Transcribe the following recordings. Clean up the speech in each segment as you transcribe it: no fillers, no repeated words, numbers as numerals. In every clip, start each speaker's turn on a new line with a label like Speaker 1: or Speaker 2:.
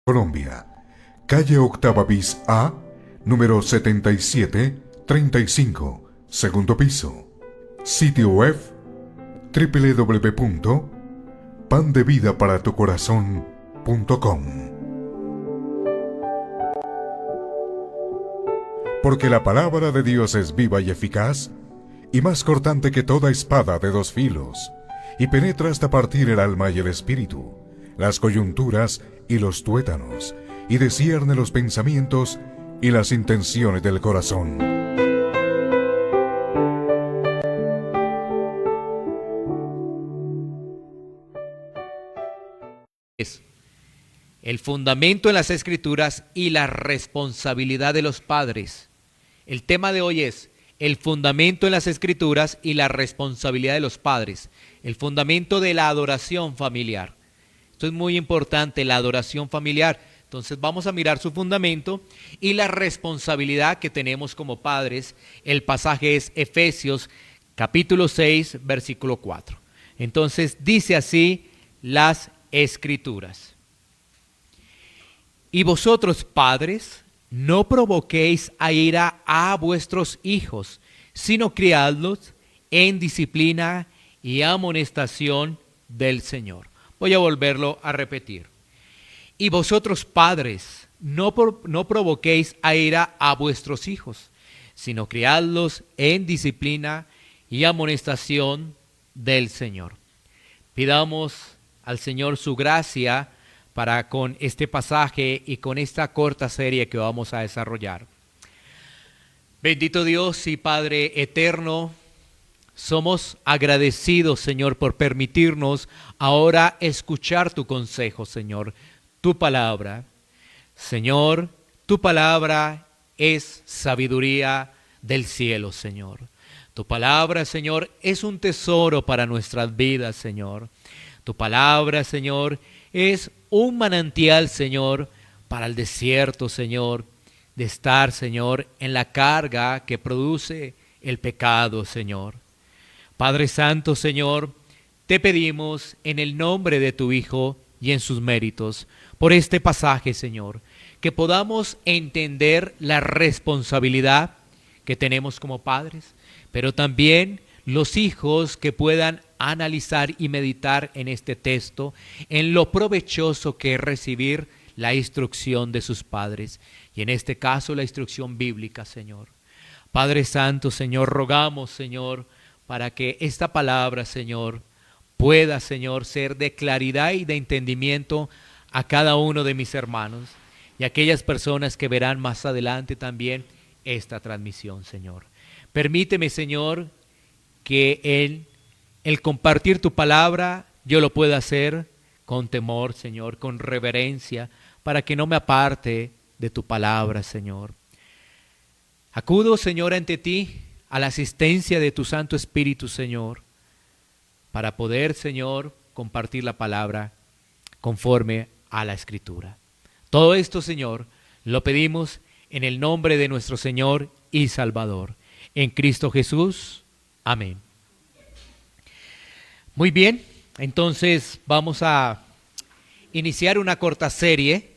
Speaker 1: Colombia, calle Octava bis A, número 7735, segundo piso. Sitio web www.pandevidaparatucorazon.com. Porque la palabra de Dios es viva y eficaz, y más cortante que toda espada de dos filos, y penetra hasta partir el alma y el espíritu, las coyunturas y los tuétanos, y discierne los pensamientos y las intenciones del corazón.
Speaker 2: El fundamento en las Escrituras y la responsabilidad de los padres. El tema de hoy es el fundamento en las Escrituras y la responsabilidad de los padres. El fundamento de la adoración familiar. Esto es muy importante, la adoración familiar. Entonces vamos a mirar su fundamento y la responsabilidad que tenemos como padres. El pasaje es Efesios capítulo 6, versículo 4. Entonces dice así las Escrituras. Y vosotros, padres, no provoquéis a ira a vuestros hijos, sino criadlos en disciplina y amonestación del Señor. Voy a volverlo a repetir. Y vosotros, padres, no provoquéis a ira a vuestros hijos, sino criadlos en disciplina y amonestación del Señor. Pidamos al Señor su gracia para con este pasaje y con esta corta serie que vamos a desarrollar. Bendito Dios y Padre eterno, somos agradecidos, Señor, por permitirnos ahora escuchar tu consejo, Señor, tu palabra. Señor, tu palabra es sabiduría del cielo, Señor. Tu palabra, Señor, es un tesoro para nuestras vidas, Señor. Tu palabra, Señor, es un manantial, Señor, para el desierto, Señor, de estar, Señor, en la carga que produce el pecado, Señor. Padre Santo, Señor, te pedimos en el nombre de tu Hijo y en sus méritos, por este pasaje, Señor, que podamos entender la responsabilidad que tenemos como padres, pero también los hijos que puedan analizar y meditar en este texto, en lo provechoso que es recibir la instrucción de sus padres, y en este caso la instrucción bíblica, Señor. Padre Santo, Señor, rogamos, Señor, para que esta palabra, Señor, pueda, Señor, ser de claridad y de entendimiento a cada uno de mis hermanos y a aquellas personas que verán más adelante también esta transmisión, Señor. Permíteme, Señor, que el compartir tu palabra yo lo pueda hacer con temor, Señor, con reverencia, para que no me aparte de tu palabra, Señor. Acudo, Señor, ante ti a la asistencia de tu Santo Espíritu, Señor, para poder, Señor, compartir la palabra conforme a la Escritura. Todo esto, Señor, lo pedimos en el nombre de nuestro Señor y Salvador, en Cristo Jesús. Amén. Muy bien, entonces vamos a iniciar una corta serie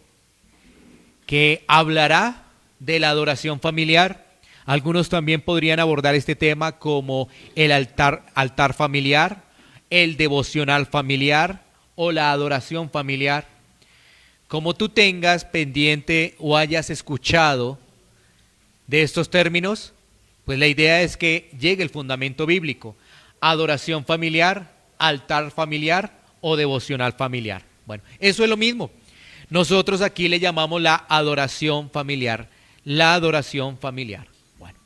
Speaker 2: que hablará de la adoración familiar. Algunos también podrían abordar este tema como el altar familiar, el devocional familiar o la adoración familiar. Como tú tengas pendiente o hayas escuchado de estos términos, pues la idea es que llegue el fundamento bíblico. Adoración familiar, altar familiar o devocional familiar. Bueno, eso es lo mismo. Nosotros aquí le llamamos la adoración familiar. La adoración familiar. Bueno,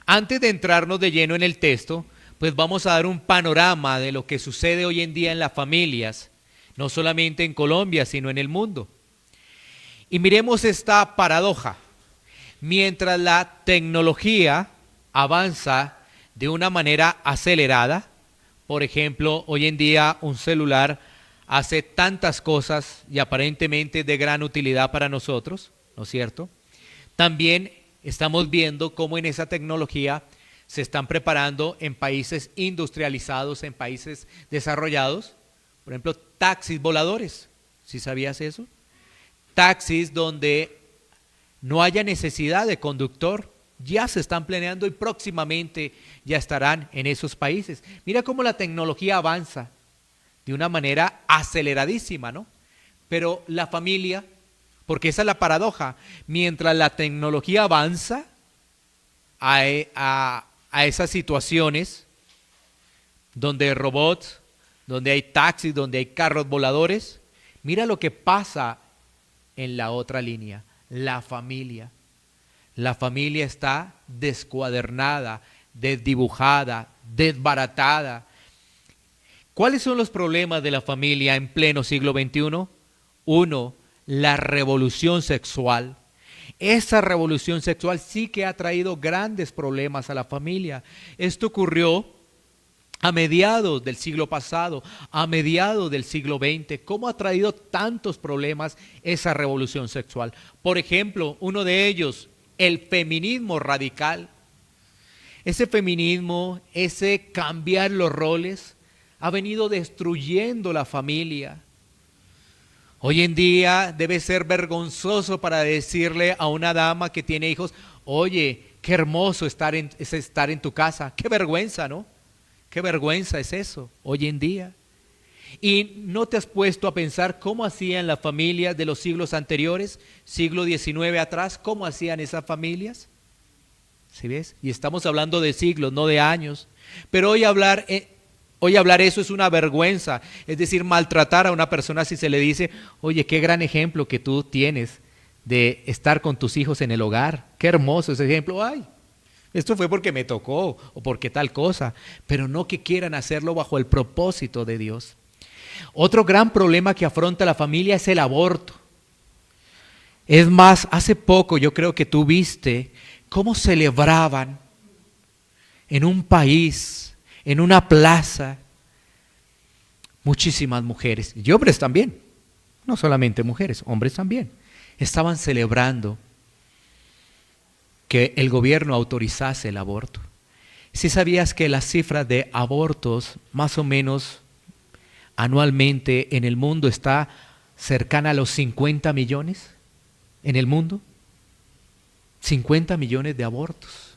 Speaker 2: antes de entrarnos de lleno en el texto, pues vamos a dar un panorama de lo que sucede hoy en día en las familias, no solamente en Colombia, sino en el mundo. Y miremos esta paradoja. Mientras la tecnología avanza de una manera acelerada, por ejemplo, hoy en día un celular hace tantas cosas y aparentemente de gran utilidad para nosotros, ¿no es cierto? También estamos viendo cómo en esa tecnología se están preparando en países industrializados, en países desarrollados, por ejemplo, taxis voladores. ¿Sí sabías eso? taxis donde no haya necesidad de conductor. Ya se están planeando y próximamente ya estarán en esos países. Mira cómo la tecnología avanza de una manera aceleradísima, ¿no? Pero la familia, porque esa es la paradoja, mientras la tecnología avanza a esas situaciones donde hay robots, donde hay taxis, donde hay carros voladores, mira lo que pasa en la otra línea, la familia. La familia está descuadernada, desdibujada, desbaratada. ¿Cuáles son los problemas de la familia en pleno siglo XXI? Uno, la revolución sexual. Esa revolución sexual sí que ha traído grandes problemas a la familia. Esto ocurrió a mediados del siglo pasado, a mediados del siglo XX. ¿Cómo ha traído tantos problemas esa revolución sexual? Por ejemplo, uno de ellos, el feminismo radical. Ese feminismo, ese cambiar los roles, ha venido destruyendo la familia. Hoy en día debe ser vergonzoso para decirle a una dama que tiene hijos, oye, qué hermoso es estar en tu casa. Qué vergüenza, ¿no? Qué vergüenza es eso hoy en día. ¿Y no te has puesto a pensar cómo hacían las familias de los siglos anteriores, siglo XIX atrás, cómo hacían esas familias? ¿Sí ves? Y estamos hablando de siglos, no de años. Pero hoy hablar eso es una vergüenza, es decir, maltratar a una persona si se le dice, oye, qué gran ejemplo que tú tienes de estar con tus hijos en el hogar, qué hermoso ese ejemplo, ay, esto fue porque me tocó o porque tal cosa, pero no que quieran hacerlo bajo el propósito de Dios. Otro gran problema que afronta la familia es el aborto. Es más, hace poco yo creo que tú viste cómo celebraban en un país, en una plaza, muchísimas mujeres, y hombres también, no solamente mujeres, hombres también, estaban celebrando que el gobierno autorizase el aborto. ¿Sí sabías que las cifras de abortos más o menos anualmente en el mundo está cercana a los 50 millones en el mundo? 50 millones de abortos.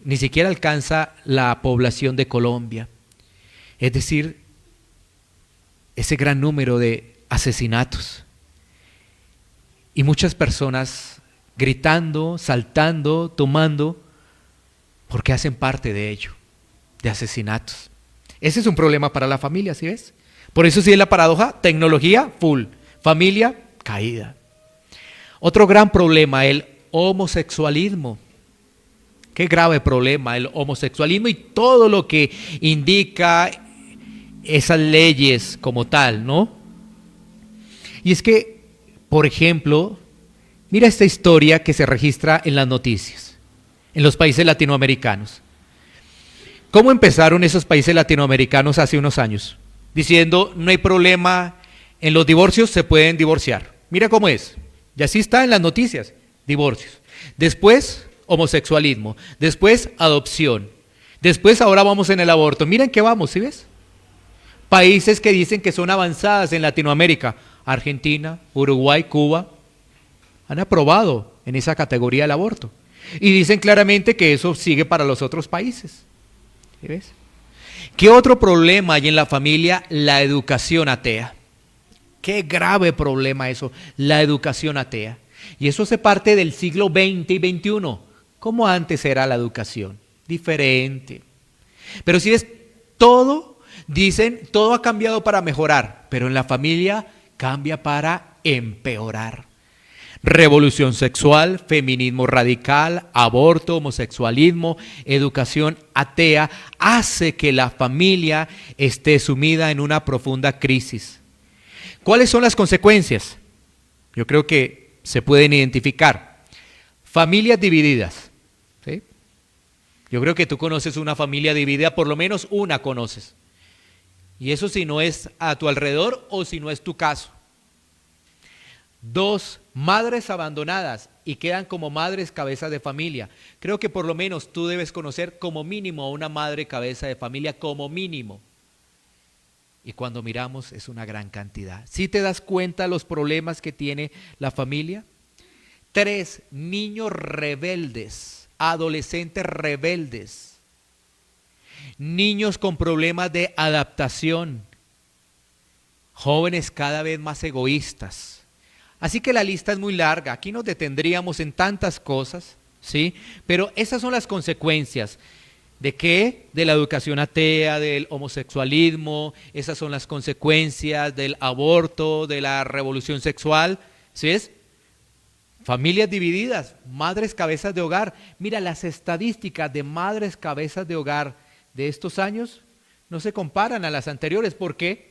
Speaker 2: Ni siquiera alcanza la población de Colombia. Es decir, ese gran número de asesinatos. Y muchas personas gritando, saltando, tomando, porque hacen parte de ello, de asesinatos. Ese es un problema para la familia, ¿sí ves? Por eso sí es la paradoja, tecnología full, familia caída. Otro gran problema, el homosexualismo. Qué grave problema el homosexualismo y todo lo que indica esas leyes como tal, ¿no? Y es que, por ejemplo, mira esta historia que se registra en las noticias, en los países latinoamericanos. ¿Cómo empezaron esos países latinoamericanos hace unos años? Diciendo, no hay problema, en los divorcios se pueden divorciar. Mira cómo es. Y así está en las noticias, divorcios. Después, homosexualismo. Después, adopción. Después, ahora vamos en el aborto. Miren qué vamos, ¿sí ves? Países que dicen que son avanzadas en Latinoamérica. Argentina, Uruguay, Cuba, han aprobado en esa categoría el aborto. Y dicen claramente que eso sigue para los otros países. ¿Sí ves? ¿Qué otro problema hay en la familia? La educación atea. Qué grave problema eso, la educación atea. Y eso se parte del siglo XX y XXI. ¿Cómo antes era la educación? Diferente. Pero si ves, todo, dicen, todo ha cambiado para mejorar, pero en la familia cambia para empeorar. Revolución sexual, feminismo radical, aborto, homosexualismo, educación atea, hace que la familia esté sumida en una profunda crisis. ¿Cuáles son las consecuencias? Yo creo que se pueden identificar. Familias divididas. ¿Sí? Yo creo que tú conoces una familia dividida, por lo menos una conoces. Y eso si no es a tu alrededor o si no es tu caso. 2, madres abandonadas y quedan como madres cabezas de familia. Creo que por lo menos tú debes conocer como mínimo a una madre cabeza de familia, como mínimo. y cuando miramos es una gran cantidad. ¿Sí te das cuenta los problemas que tiene la familia? 3, niños rebeldes, adolescentes rebeldes, niños con problemas de adaptación, jóvenes cada vez más egoístas. Así que la lista es muy larga, aquí nos detendríamos en tantas cosas, ¿sí? Pero esas son las consecuencias. ¿De qué? De la educación atea, del homosexualismo, esas son las consecuencias del aborto, de la revolución sexual, ¿sí es? Familias divididas, madres cabezas de hogar. Mira, las estadísticas de madres cabezas de hogar de estos años no se comparan a las anteriores. ¿Por qué?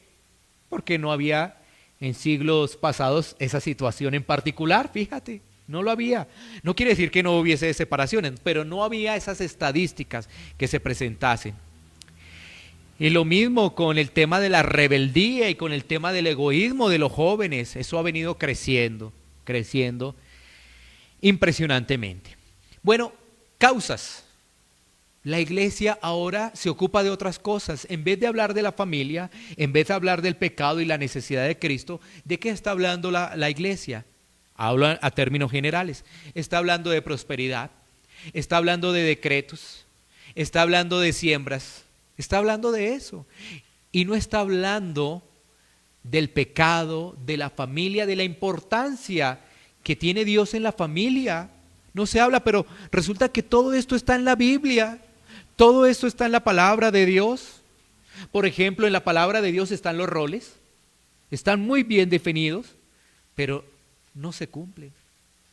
Speaker 2: Porque no había en siglos pasados esa situación en particular, fíjate. No lo había. No quiere decir que no hubiese separaciones, pero no había esas estadísticas que se presentasen. Y lo mismo con el tema de la rebeldía y con el tema del egoísmo de los jóvenes. Eso ha venido creciendo impresionantemente. Bueno, causas. La iglesia ahora se ocupa de otras cosas. En vez de hablar de la familia, en vez de hablar del pecado y la necesidad de Cristo, ¿de qué está hablando la iglesia? Habla a términos generales. Está hablando de prosperidad, está hablando de decretos, está hablando de siembras, está hablando de eso. Y no está hablando del pecado, de la familia, de la importancia que tiene Dios en la familia. No se habla, pero resulta que todo esto está en la Biblia, todo esto está en la palabra de Dios. Por ejemplo, en la palabra de Dios están los roles, están muy bien definidos, pero no se cumplen.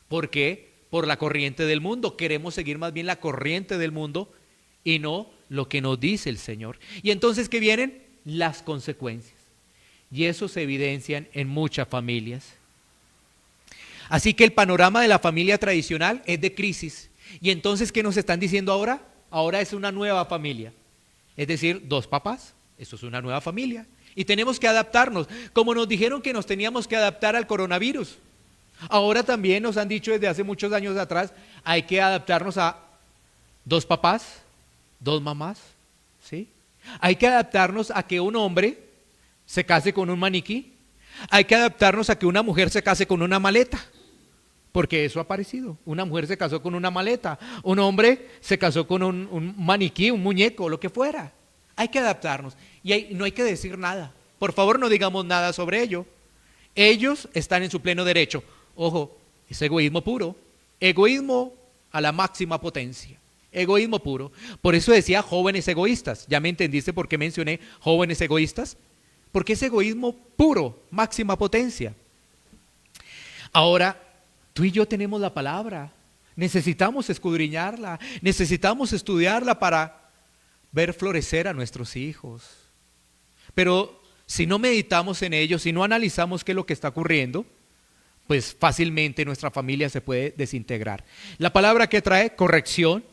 Speaker 2: ¿Por qué? Por la corriente del mundo. Queremos seguir más bien la corriente del mundo y no lo que nos dice el Señor. Y entonces, ¿qué vienen? Las consecuencias. Y eso se evidencia en muchas familias. Así que el panorama de la familia tradicional es de crisis. Y entonces, ¿qué nos están diciendo ahora? Ahora es una nueva familia. Es decir, 2 papás. Eso es una nueva familia. Y tenemos que adaptarnos. Como nos dijeron que nos teníamos que adaptar al coronavirus. Ahora también nos han dicho desde hace muchos años atrás, hay que adaptarnos a 2 papás, 2 mamás, ¿sí? Hay que adaptarnos a que un hombre se case con un maniquí. Hay que adaptarnos a que una mujer se case con una maleta, porque eso ha aparecido. Una mujer se casó con una maleta, un hombre se casó con un maniquí, un muñeco, lo que fuera. Hay que adaptarnos y no hay que decir nada. Por favor, no digamos nada sobre ello. Ellos están en su pleno derecho. Ojo, es egoísmo puro, egoísmo a la máxima potencia, egoísmo puro. Por eso decía jóvenes egoístas. ¿Ya me entendiste por qué mencioné jóvenes egoístas? Porque es egoísmo puro, máxima potencia. Ahora, tú y yo tenemos la palabra, necesitamos escudriñarla, necesitamos estudiarla para ver florecer a nuestros hijos. Pero si no meditamos en ello, si no analizamos qué es lo que está ocurriendo, pues fácilmente nuestra familia se puede desintegrar. La palabra que trae corrección,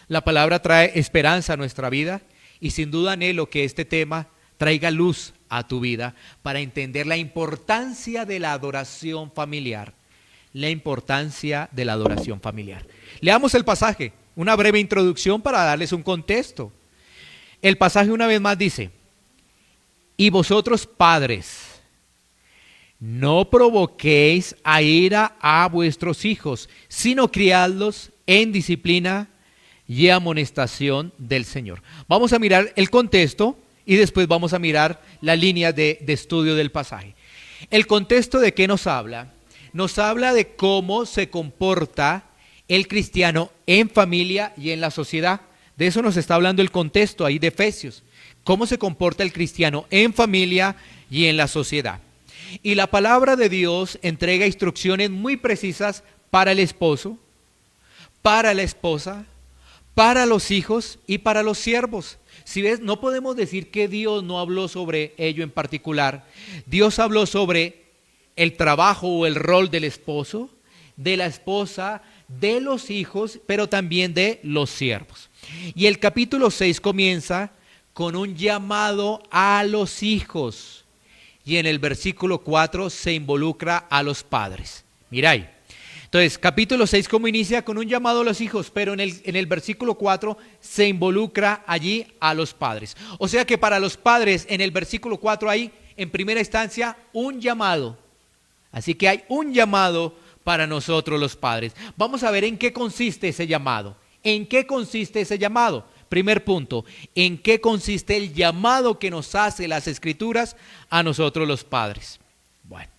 Speaker 2: la palabra trae esperanza a nuestra vida y sin duda anhelo que este tema traiga luz a tu vida para entender la importancia de la adoración familiar. La importancia de la adoración familiar. Leamos el pasaje, una breve introducción para darles un contexto. El pasaje una vez más dice: y vosotros padres, no provoquéis a ira a vuestros hijos, sino criadlos en disciplina y amonestación del Señor. Vamos a mirar el contexto y después vamos a mirar la línea de estudio del pasaje. ¿El contexto de qué nos habla? Nos habla de cómo se comporta el cristiano en familia y en la sociedad. De eso nos está hablando el contexto ahí de Efesios. Cómo se comporta el cristiano en familia y en la sociedad. Y la palabra de Dios entrega instrucciones muy precisas para el esposo, para la esposa, para los hijos y para los siervos. Si ves, no podemos decir que Dios no habló sobre ello en particular. Dios habló sobre el trabajo o el rol del esposo, de la esposa, de los hijos, pero también de los siervos. Y el capítulo 6 comienza con un llamado a los hijos. Y en el versículo 4 se involucra a los padres. Mira ahí, Entonces, capítulo 6, ¿cómo inicia? Con un llamado a los hijos, pero en el versículo 4 se involucra allí a los padres. O sea que para los padres, en el versículo 4 hay, en primera instancia, un llamado. Así que hay un llamado para nosotros los padres. Vamos a ver en qué consiste ese llamado. ¿En qué consiste ese llamado? Primer punto, ¿en qué consiste el llamado que nos hace las Escrituras a nosotros los padres? Bueno,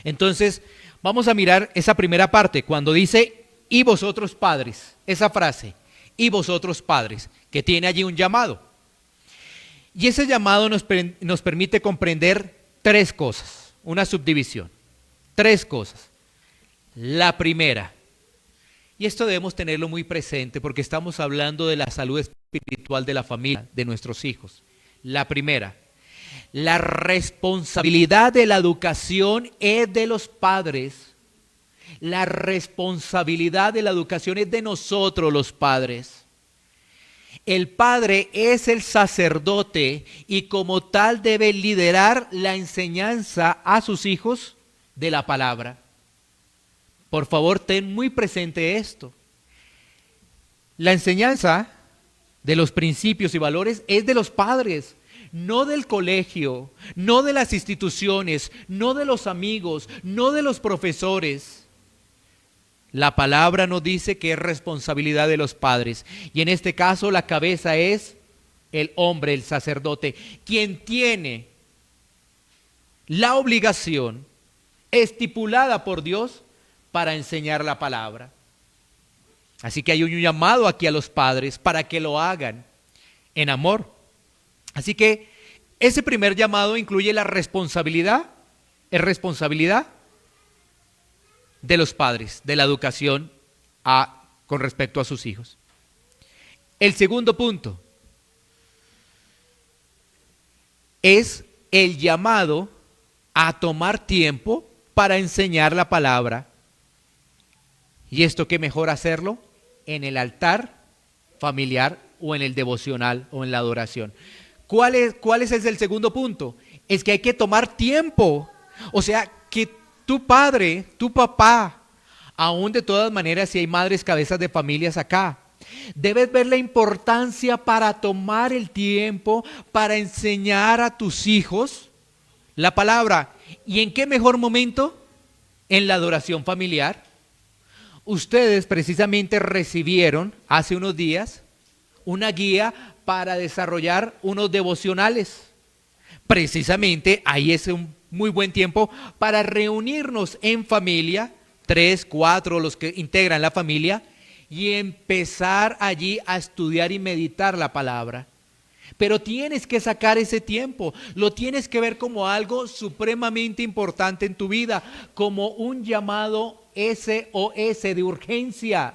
Speaker 2: entonces vamos a mirar esa primera parte, cuando dice, y vosotros padres, esa frase, y vosotros padres, que tiene allí un llamado. Y ese llamado nos permite comprender tres cosas, una subdivisión, tres cosas. La primera, y esto debemos tenerlo muy presente porque estamos hablando de la salud espiritual de la familia, de nuestros hijos. La primera, la responsabilidad de la educación es de los padres. La responsabilidad de la educación es de nosotros los padres. El padre es el sacerdote y como tal debe liderar la enseñanza a sus hijos de la palabra. Por favor, ten muy presente esto. La enseñanza de los principios y valores es de los padres, no del colegio, no de las instituciones, no de los amigos, no de los profesores. La palabra nos dice que es responsabilidad de los padres. Y en este caso la cabeza es el hombre, el sacerdote, quien tiene la obligación estipulada por Dios para enseñar la palabra. Así que hay un llamado aquí a los padres para que lo hagan en amor. Así que ese primer llamado incluye la responsabilidad, es responsabilidad de los padres, de la educación con respecto a sus hijos. El segundo punto es el llamado a tomar tiempo para enseñar la palabra. ¿Y esto qué mejor hacerlo? En el altar familiar o en el devocional o en la adoración. ¿Cuál es el segundo punto? Es que hay que tomar tiempo. O sea, que tu padre, tu papá, aún de todas maneras si hay madres cabezas de familias acá, debes ver la importancia para tomar el tiempo para enseñar a tus hijos la palabra. ¿Y en qué mejor momento? En la adoración familiar. Ustedes precisamente recibieron hace unos días una guía para desarrollar unos devocionales. Precisamente ahí es un muy buen tiempo para reunirnos en familia, 3, 4 los que integran la familia, y empezar allí a estudiar y meditar la palabra. Pero tienes que sacar ese tiempo, lo tienes que ver como algo supremamente importante en tu vida, como un llamado SOS de urgencia.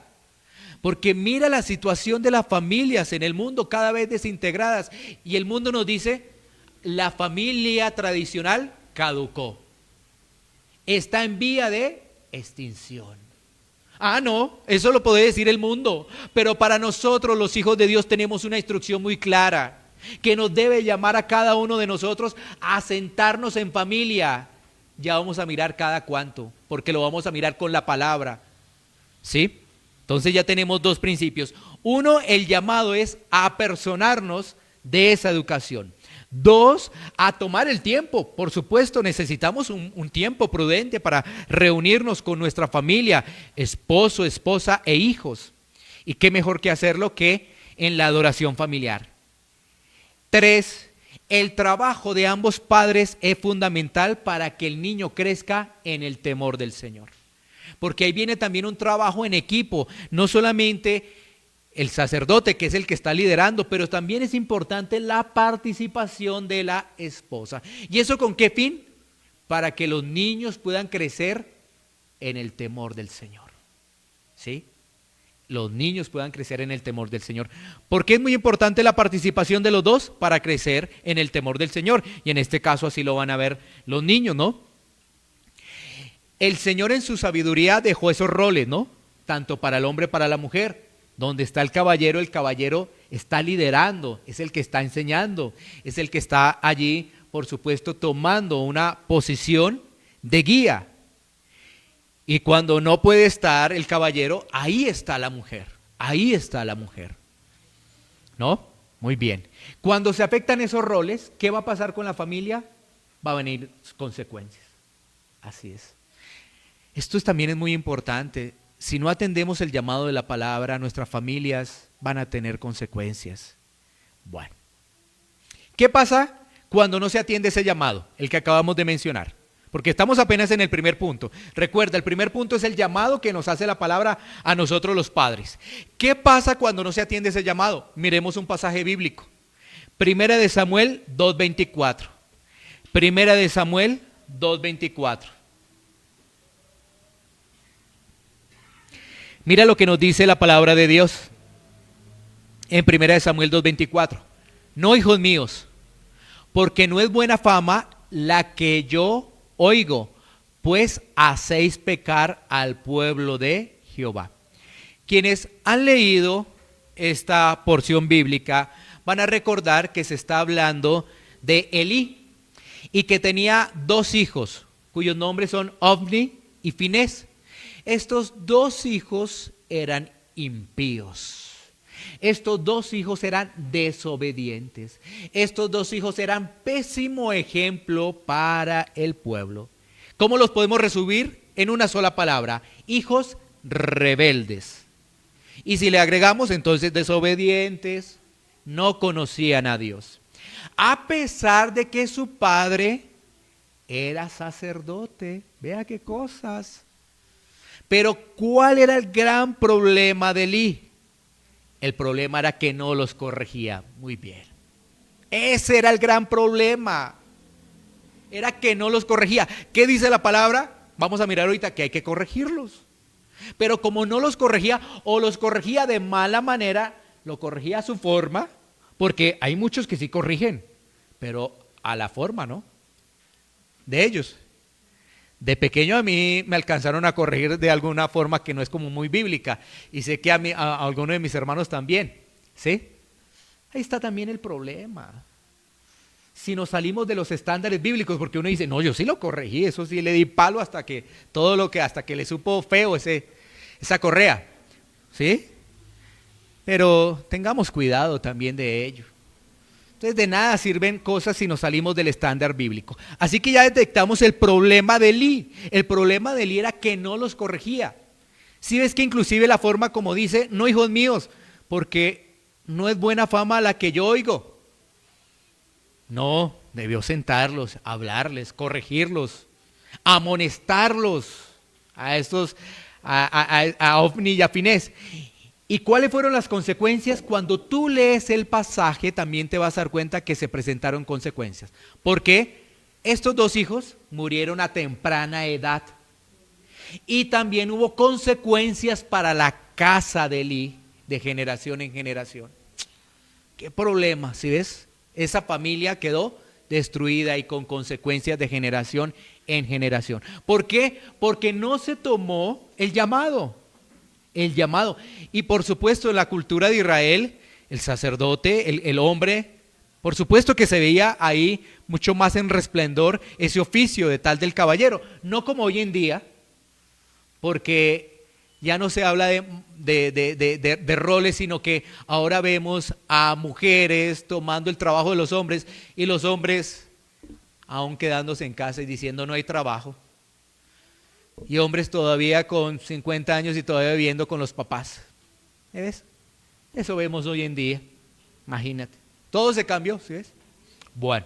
Speaker 2: Porque mira la situación de las familias en el mundo cada vez desintegradas. Y el mundo nos dice, la familia tradicional caducó. Está en vía de extinción. Ah, no, eso lo puede decir el mundo. Pero para nosotros los hijos de Dios tenemos una instrucción muy clara que nos debe llamar a cada uno de nosotros a sentarnos en familia. Ya vamos a mirar cada cuánto, porque lo vamos a mirar con la palabra. ¿Sí? Entonces ya tenemos dos principios. Uno, el llamado es a apersonarnos de esa educación. 2, a tomar el tiempo. Por supuesto, necesitamos un tiempo prudente para reunirnos con nuestra familia, esposo, esposa e hijos. Y qué mejor que hacerlo que en la adoración familiar. 3, el trabajo de ambos padres es fundamental para que el niño crezca en el temor del Señor. Porque ahí viene también un trabajo en equipo, no solamente el sacerdote, que es el que está liderando, pero también es importante la participación de la esposa. ¿Y eso con qué fin? Para que los niños puedan crecer en el temor del Señor. ¿Sí? Los niños puedan crecer en el temor del Señor. ¿Por qué es muy importante la participación de los dos? Para crecer en el temor del Señor. Y en este caso así lo van a ver los niños, ¿no? El Señor en su sabiduría dejó esos roles, ¿no? Tanto para el hombre, para la mujer. Donde está el caballero está liderando, es el que está enseñando, es el que está allí, por supuesto, tomando una posición de guía. Y cuando no puede estar el caballero, ahí está la mujer. Ahí está la mujer. ¿No? Muy bien. Cuando se afectan esos roles, ¿qué va a pasar con la familia? Va a venir consecuencias. Así es. Esto también es muy importante. Si no atendemos el llamado de la palabra, nuestras familias van a tener consecuencias. Bueno. ¿Qué pasa cuando no se atiende ese llamado? El que acabamos de mencionar. Porque estamos apenas en el primer punto. Recuerda, el primer punto es el llamado que nos hace la palabra a nosotros los padres. ¿Qué pasa cuando no se atiende ese llamado? Miremos un pasaje bíblico. Primera de Samuel 2:24. Primera de Samuel 2:24. Mira lo que nos dice la palabra de Dios en Primera de Samuel 2:24. No, hijos míos, porque no es buena fama la que yo oigo, pues hacéis pecar al pueblo de Jehová. Quienes han leído esta porción bíblica van a recordar que se está hablando de Elí y que tenía dos hijos, cuyos nombres son Ofni y Finés. Estos dos hijos eran impíos. Estos dos hijos eran desobedientes. Estos dos hijos eran pésimo ejemplo para el pueblo. ¿Cómo los podemos resumir? En una sola palabra: hijos rebeldes. Y si le agregamos entonces desobedientes, no conocían a Dios. A pesar de que su padre era sacerdote. Vea qué cosas. Pero ¿cuál era el gran problema de Elí? El problema era que no los corregía. Muy bien. Ese era el gran problema. Era que no los corregía. ¿Qué dice la palabra? Vamos a mirar ahorita que hay que corregirlos. Pero como no los corregía, o los corregía de mala manera, lo corregía a su forma, porque hay muchos que sí corrigen, pero a la forma, ¿no? De ellos. De pequeño a mí me alcanzaron a corregir de alguna forma que no es como muy bíblica. Y sé que a algunos de mis hermanos también. ¿Sí? Ahí está también el problema. Si nos salimos de los estándares bíblicos, porque uno dice, no, yo sí lo corregí, eso sí le di palo hasta que le supo feo esa correa. ¿Sí? Pero tengamos cuidado también de ello. Entonces de nada sirven cosas si nos salimos del estándar bíblico. Así que ya detectamos el problema de Elí. El problema de Elí era que no los corregía. Si ves que inclusive la forma como dice, no, hijos míos, porque no es buena fama la que yo oigo. No, debió sentarlos, hablarles, corregirlos, amonestarlos a estos, a Ofni y a Finés. ¿Y cuáles fueron las consecuencias? Cuando tú lees el pasaje también te vas a dar cuenta que se presentaron consecuencias. Porque estos dos hijos murieron a temprana edad. Y también hubo consecuencias para la casa de Elí, de generación en generación. ¿Qué problema? ¿Sí ves? Esa familia quedó destruida y con consecuencias de generación en generación. ¿Por qué? Porque no se tomó el llamado. El llamado. Y por supuesto en la cultura de Israel, el sacerdote, el hombre, por supuesto que se veía ahí mucho más en resplendor ese oficio de tal del caballero. No como hoy en día, porque ya no se habla de roles, sino que ahora vemos a mujeres tomando el trabajo de los hombres y los hombres aún quedándose en casa y diciendo no hay trabajo. Y hombres todavía con 50 años y todavía viviendo con los papás. ¿Ves? Eso vemos hoy en día. Imagínate. Todo se cambió, ¿sí ves? Bueno.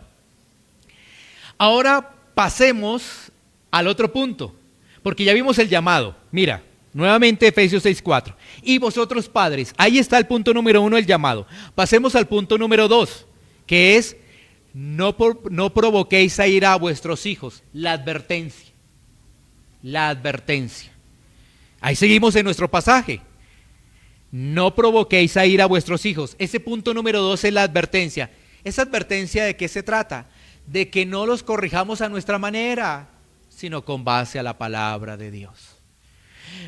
Speaker 2: Ahora pasemos al otro punto. Porque ya vimos el llamado. Mira, nuevamente Efesios 6:4. Y vosotros padres, ahí está el punto número 1, el llamado. Pasemos al punto número 2, que es no provoquéis a ira a vuestros hijos. La advertencia. La advertencia. Ahí seguimos en nuestro pasaje. No provoquéis a ira a vuestros hijos. Ese punto número 2 es la advertencia. ¿Esa advertencia de qué se trata? De que no los corrijamos a nuestra manera, sino con base a la palabra de Dios.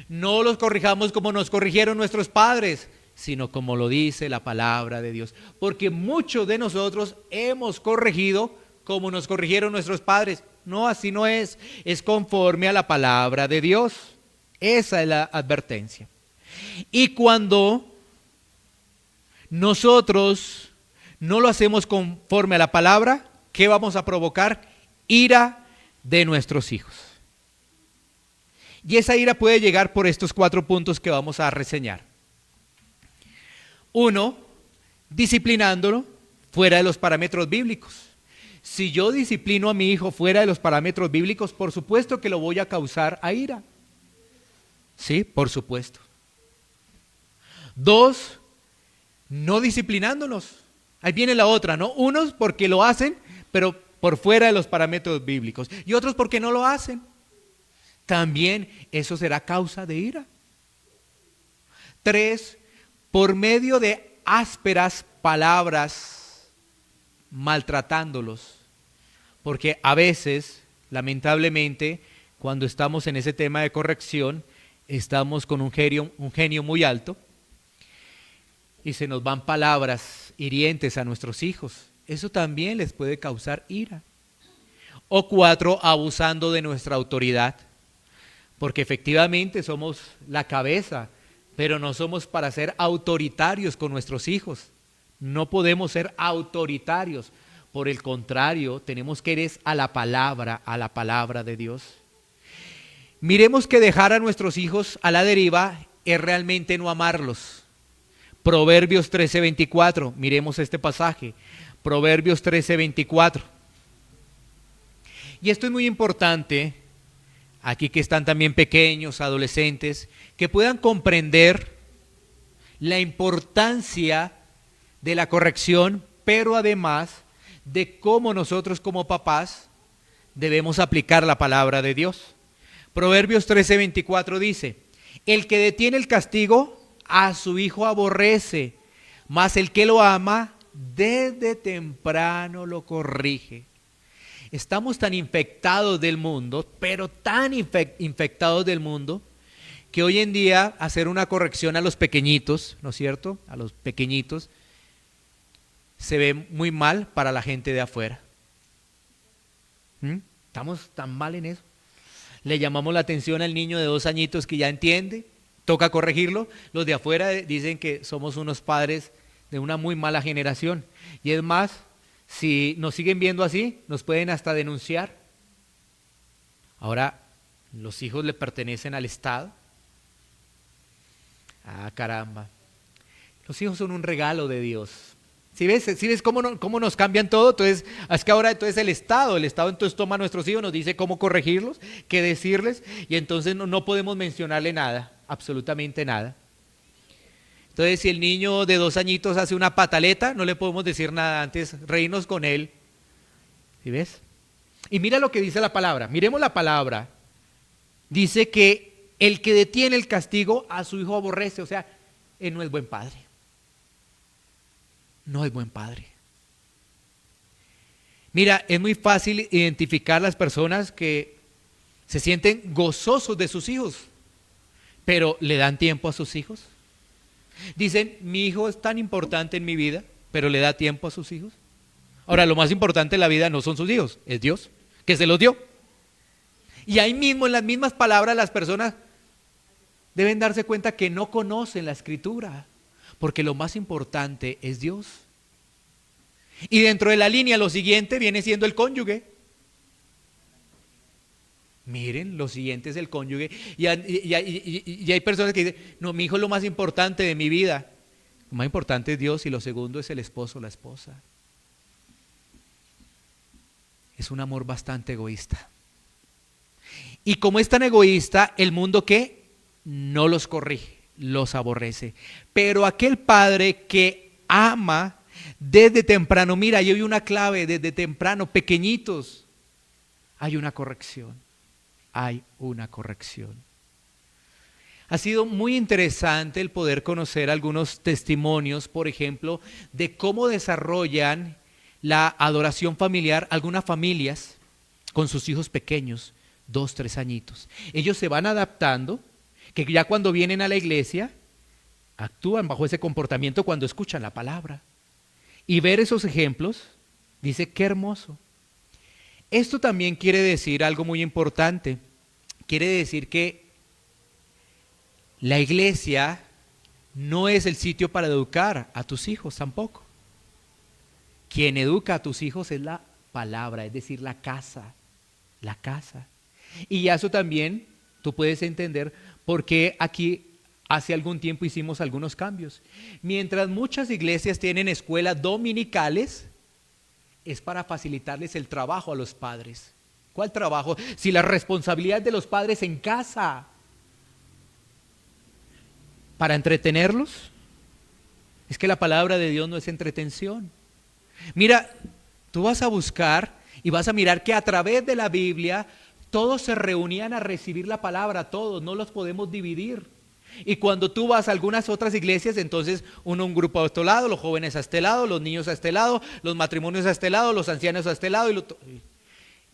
Speaker 2: No los corrijamos como nos corrigieron nuestros padres, sino como lo dice la palabra de Dios. Porque muchos de nosotros hemos corregido como nos corrigieron nuestros padres. No, así no es. Es conforme a la palabra de Dios. Esa es la advertencia. Y cuando nosotros no lo hacemos conforme a la palabra, ¿qué vamos a provocar? Ira de nuestros hijos. Y esa ira puede llegar por estos 4 puntos que vamos a reseñar. 1, disciplinándolo fuera de los parámetros bíblicos. Si yo disciplino a mi hijo fuera de los parámetros bíblicos, por supuesto que lo voy a causar a ira. Sí, por supuesto. 2, no disciplinándolos. Ahí viene la otra, ¿no? Unos porque lo hacen, pero por fuera de los parámetros bíblicos. Y otros porque no lo hacen. También eso será causa de ira. 3, por medio de ásperas palabras, maltratándolos. Porque a veces, lamentablemente, cuando estamos en ese tema de corrección, estamos con un genio muy alto y se nos van palabras hirientes a nuestros hijos. Eso también les puede causar ira. O 4, abusando de nuestra autoridad. Porque efectivamente somos la cabeza, pero no somos para ser autoritarios con nuestros hijos. No podemos ser autoritarios. Por el contrario, tenemos que ir a la palabra de Dios. Miremos que dejar a nuestros hijos a la deriva es realmente no amarlos. Proverbios 13:24, miremos este pasaje. Proverbios 13:24. Y esto es muy importante, aquí que están también pequeños, adolescentes, que puedan comprender la importancia de la corrección, pero además de cómo nosotros como papás debemos aplicar la palabra de Dios. Proverbios 13:24 dice: el que detiene el castigo a su hijo aborrece, mas el que lo ama desde temprano lo corrige. Estamos tan infectados del mundo, pero tan infectados del mundo, que hoy en día hacer una corrección a los pequeñitos, ¿no es cierto? A los pequeñitos, se ve muy mal para la gente de afuera. Estamos tan mal en eso. Le llamamos la atención al niño de 2 añitos que ya entiende, toca corregirlo. Los de afuera dicen que somos unos padres de una muy mala generación. Y es más, si nos siguen viendo así, nos pueden hasta denunciar. Ahora, los hijos le pertenecen al Estado. Ah, caramba. Los hijos son un regalo de Dios. ¿Sí ves cómo nos cambian todo? Entonces, es que ahora entonces el Estado entonces toma a nuestros hijos, nos dice cómo corregirlos, qué decirles, y entonces no podemos mencionarle nada, absolutamente nada. Entonces, si el niño de 2 añitos hace una pataleta, no le podemos decir nada antes, reírnos con él. ¿Sí ves? Y mira lo que dice la palabra, miremos la palabra. Dice que el que detiene el castigo a su hijo aborrece, o sea, él no es buen padre. No es buen padre. Mira, es muy fácil identificar las personas que se sienten gozosos de sus hijos, pero ¿le dan tiempo a sus hijos? Dicen, mi hijo es tan importante en mi vida, pero ¿le da tiempo a sus hijos? Ahora, lo más importante en la vida no son sus hijos, es Dios, que se los dio. Y ahí mismo, en las mismas palabras, las personas deben darse cuenta que no conocen la Escritura, porque lo más importante es Dios. Y dentro de la línea, lo siguiente viene siendo el cónyuge. Miren, lo siguiente es el cónyuge. Y hay personas que dicen, no, mi hijo es lo más importante de mi vida. Lo más importante es Dios y lo segundo es el esposo o la esposa. Es un amor bastante egoísta. Y como es tan egoísta, el mundo ¿qué? No los corrige, los aborrece. Pero aquel padre que ama desde temprano, mira, yo vi una clave desde temprano, pequeñitos, hay una corrección. Hay una corrección. Ha sido muy interesante el poder conocer algunos testimonios, por ejemplo, de cómo desarrollan la adoración familiar algunas familias con sus hijos pequeños, 2, 3 añitos. Ellos se van adaptando, que ya cuando vienen a la iglesia, actúan bajo ese comportamiento cuando escuchan la palabra. Y ver esos ejemplos, dice, qué hermoso. Esto también quiere decir algo muy importante. Quiere decir que La iglesia no es el sitio para educar a tus hijos tampoco. Quien educa a tus hijos es la palabra, es decir, la casa. La casa. Y eso también tú puedes entender por qué aquí hace algún tiempo hicimos algunos cambios. Mientras muchas iglesias tienen escuelas dominicales, es para facilitarles el trabajo a los padres. ¿Cuál trabajo? Si la responsabilidad de los padres en casa, para entretenerlos, es que la palabra de Dios no es entretención. Mira, tú vas a buscar y vas a mirar que a través de la Biblia todos se reunían a recibir la palabra, todos, no los podemos dividir. Y cuando tú vas a algunas otras iglesias, entonces un grupo a este lado, los jóvenes a este lado, los niños a este lado, los matrimonios a este lado, los ancianos a este lado.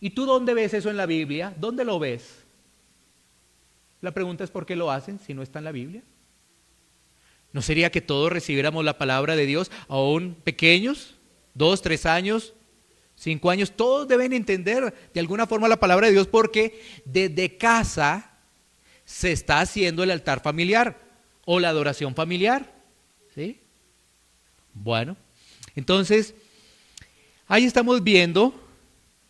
Speaker 2: ¿Y tú dónde ves eso en la Biblia? ¿Dónde lo ves? La pregunta es ¿por qué lo hacen si no está en la Biblia? ¿No sería que todos recibiéramos la palabra de Dios, aún pequeños, 2, 3 años, 5 años? Todos deben entender de alguna forma la palabra de Dios, porque desde casa se está haciendo el altar familiar o la adoración familiar, ¿sí? Bueno, entonces ahí estamos viendo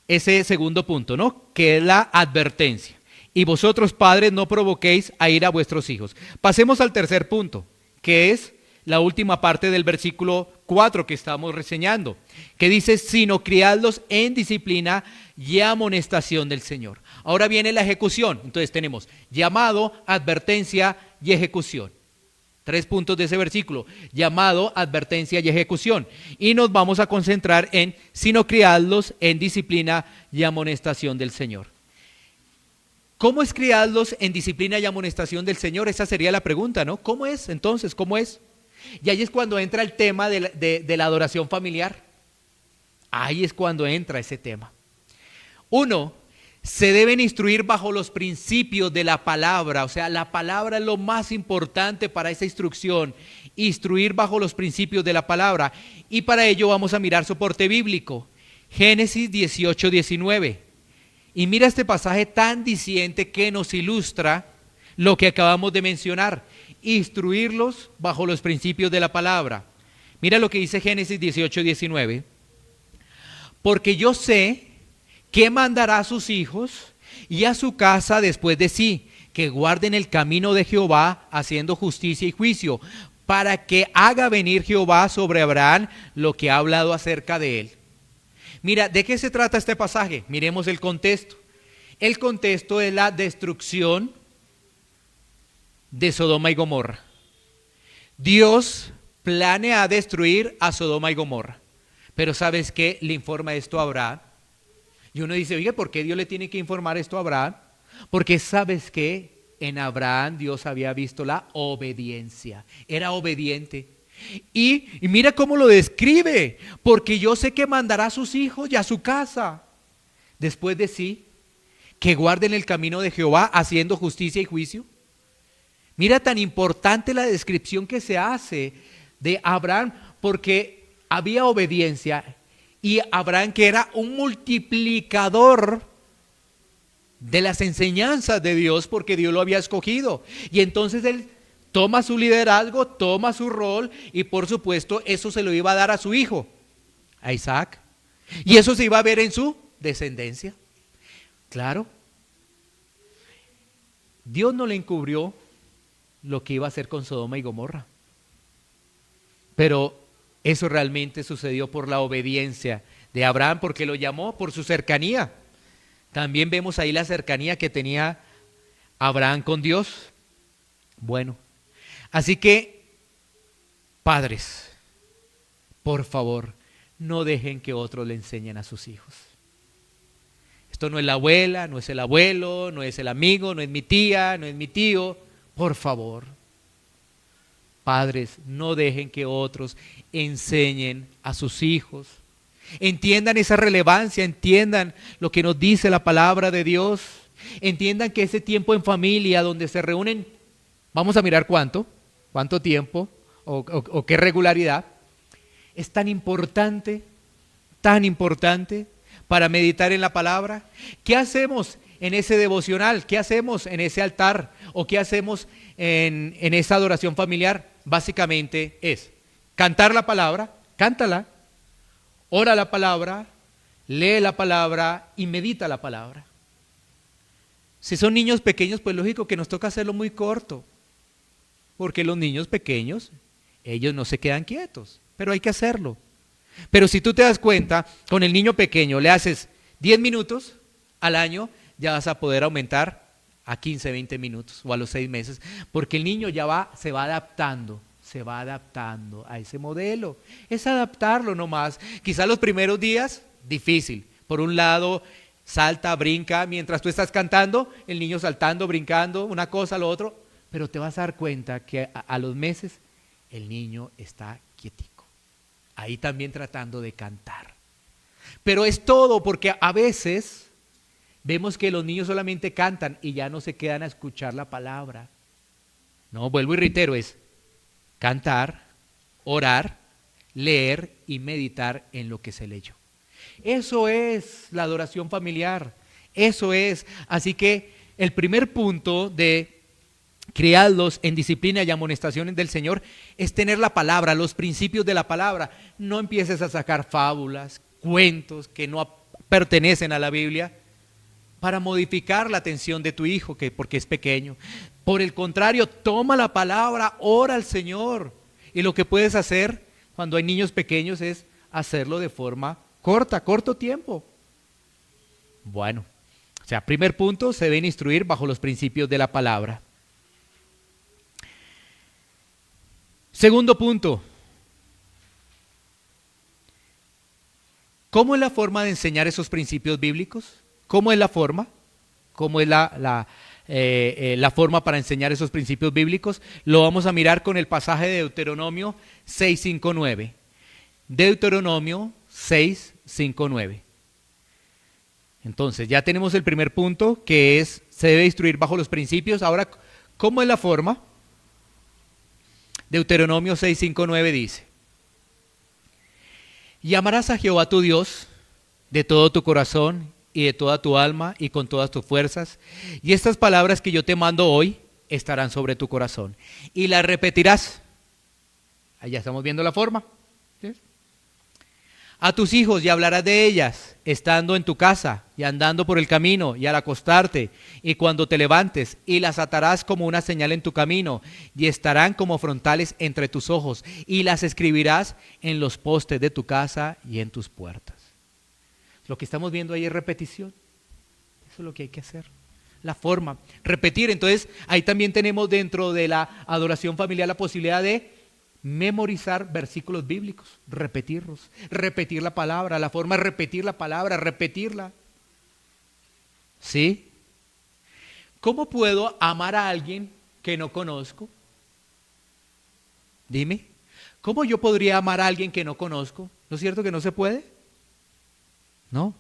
Speaker 2: ese segundo punto, ¿no? Que es la advertencia. Y vosotros, padres, no provoquéis a ira a vuestros hijos. Pasemos al tercer punto, que es la última parte del versículo 4 que estamos reseñando, que dice, sino criadlos en disciplina y amonestación del Señor. Ahora viene la ejecución. Entonces tenemos llamado, advertencia y ejecución. 3 puntos de ese versículo: llamado, advertencia y ejecución. Y nos vamos a concentrar en sino criadlos en disciplina y amonestación del Señor. ¿Cómo es criadlos en disciplina y amonestación del Señor? Esa sería la pregunta, ¿no? ¿Cómo es entonces? ¿Cómo es? Y ahí es cuando entra el tema de la adoración familiar. Ahí es cuando entra ese tema. 1, se deben instruir bajo los principios de la palabra. O sea, la palabra es lo más importante para esa instrucción. Instruir bajo los principios de la palabra. Y para ello vamos a mirar soporte bíblico. Génesis 18, 19. Y mira este pasaje tan diciente que nos ilustra lo que acabamos de mencionar. Instruirlos bajo los principios de la palabra. Mira lo que dice Génesis 18, 19. Porque yo sé que mandará a sus hijos y a su casa después de sí, que guarden el camino de Jehová, haciendo justicia y juicio, para que haga venir Jehová sobre Abraham lo que ha hablado acerca de él. Mira, ¿de qué se trata este pasaje? Miremos el contexto. El contexto es la destrucción de Sodoma y Gomorra. Dios planea destruir a Sodoma y Gomorra. Pero ¿sabes qué? Le informa esto a Abraham. Y uno dice, oye, ¿por qué Dios le tiene que informar esto a Abraham? Porque ¿sabes qué? En Abraham Dios había visto la obediencia. Era obediente. Y mira cómo lo describe. Porque yo sé que mandará a sus hijos y a su casa después de sí, que guarden el camino de Jehová, haciendo justicia y juicio. Mira tan importante la descripción que se hace de Abraham, porque había obediencia. Y Abraham, que era un multiplicador de las enseñanzas de Dios, porque Dios lo había escogido. Y entonces él toma su liderazgo, toma su rol, y por supuesto eso se lo iba a dar a su hijo, a Isaac. Y eso se iba a ver en su descendencia. Claro. Dios no le encubrió lo que iba a hacer con Sodoma y Gomorra. Pero eso realmente sucedió por la obediencia de Abraham, porque lo llamó por su cercanía. También vemos ahí la cercanía que tenía Abraham con Dios. Bueno, así que, padres, por favor, no dejen que otros le enseñen a sus hijos. Esto no es la abuela, no es el abuelo, no es el amigo, no es mi tía, no es mi tío. Por favor, padres, no dejen que otros enseñen a sus hijos. Entiendan esa relevancia, entiendan lo que nos dice la palabra de Dios. Entiendan que ese tiempo en familia donde se reúnen, vamos a mirar cuánto tiempo o qué regularidad, es tan importante para meditar en la palabra. ¿Qué hacemos en ese devocional? ¿Qué hacemos en ese altar? ¿O qué hacemos en esa adoración familiar? Básicamente es cantar la palabra, cántala, ora la palabra, lee la palabra y medita la palabra. Si son niños pequeños, pues lógico que nos toca hacerlo muy corto, porque los niños pequeños, ellos no se quedan quietos, pero hay que hacerlo. Pero si tú te das cuenta, con el niño pequeño le haces 10 minutos al año, ya vas a poder aumentar a 15, 20 minutos o a los 6 meses, porque el niño ya se va adaptando a ese modelo. Es adaptarlo nomás. Quizá los primeros días, difícil. Por un lado, salta, brinca, mientras tú estás cantando, el niño saltando, brincando, una cosa, lo otro, pero te vas a dar cuenta que a los meses el niño está quietico. Ahí también tratando de cantar. Pero es todo, porque a veces vemos que los niños solamente cantan y ya no se quedan a escuchar la palabra. No, vuelvo y reitero, es cantar, orar, leer y meditar en lo que se leyó. Eso es la adoración familiar, eso es. Así que el primer punto de criarlos en disciplina y amonestaciones del Señor es tener la palabra, los principios de la palabra. No empieces a sacar fábulas, cuentos que no pertenecen a la Biblia para modificar la atención de tu hijo, porque es pequeño. Por el contrario, toma la palabra, ora al Señor. Y lo que puedes hacer cuando hay niños pequeños es hacerlo de forma corto tiempo. Bueno, o sea, primer punto, se deben instruir bajo los principios de la palabra. Segundo punto, ¿cómo es la forma de enseñar esos principios bíblicos? ¿Cómo es la forma? ¿Cómo es la forma para enseñar esos principios bíblicos? Lo vamos a mirar con el pasaje de Deuteronomio 6:5-9. Deuteronomio 6:5-9. Entonces, ya tenemos el primer punto, que es, se debe instruir bajo los principios. Ahora, ¿cómo es la forma? Deuteronomio 6:5-9 dice: y amarás a Jehová tu Dios de todo tu corazón y de toda tu alma y con todas tus fuerzas. Y estas palabras que yo te mando hoy estarán sobre tu corazón. Y las repetirás. Allá estamos viendo la forma. ¿Sí? A tus hijos y hablarás de ellas, estando en tu casa y andando por el camino y al acostarte y cuando te levantes, y las atarás como una señal en tu camino y estarán como frontales entre tus ojos, y las escribirás en los postes de tu casa y en tus puertas. Lo que estamos viendo ahí es repetición. Eso es lo que hay que hacer. La forma, repetir. Entonces, ahí también tenemos dentro de la adoración familiar la posibilidad de memorizar versículos bíblicos, repetirlos, repetir la palabra. La forma es repetir la palabra, repetirla. ¿Sí? ¿Cómo puedo amar a alguien que no conozco? Dime, ¿cómo yo podría amar a alguien que no conozco? ¿No es cierto que no se puede? ¿No?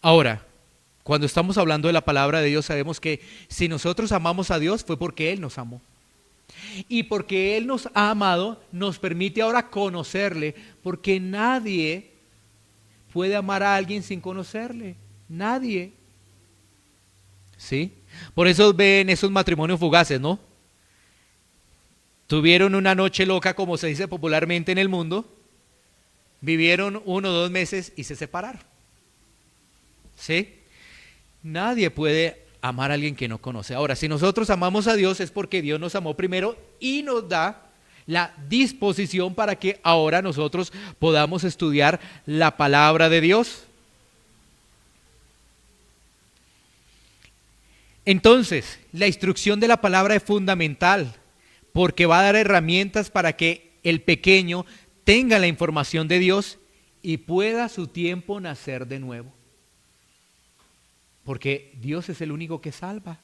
Speaker 2: Ahora, cuando estamos hablando de la palabra de Dios, sabemos que si nosotros amamos a Dios fue porque Él nos amó. Y porque Él nos ha amado, nos permite ahora conocerle, porque nadie puede amar a alguien sin conocerle. Nadie. ¿Sí? Por eso ven esos matrimonios fugaces, ¿no? Tuvieron una noche loca, como se dice popularmente en el mundo, vivieron 1 o 2 meses y se separaron. ¿Sí? Nadie puede amar a alguien que no conoce. Ahora, si nosotros amamos a Dios es porque Dios nos amó primero y nos da la disposición para que ahora nosotros podamos estudiar la palabra de Dios. Entonces, la instrucción de la palabra es fundamental porque va a dar herramientas para que el pequeño tenga la información de Dios y pueda a su tiempo nacer de nuevo. Porque Dios es el único que salva.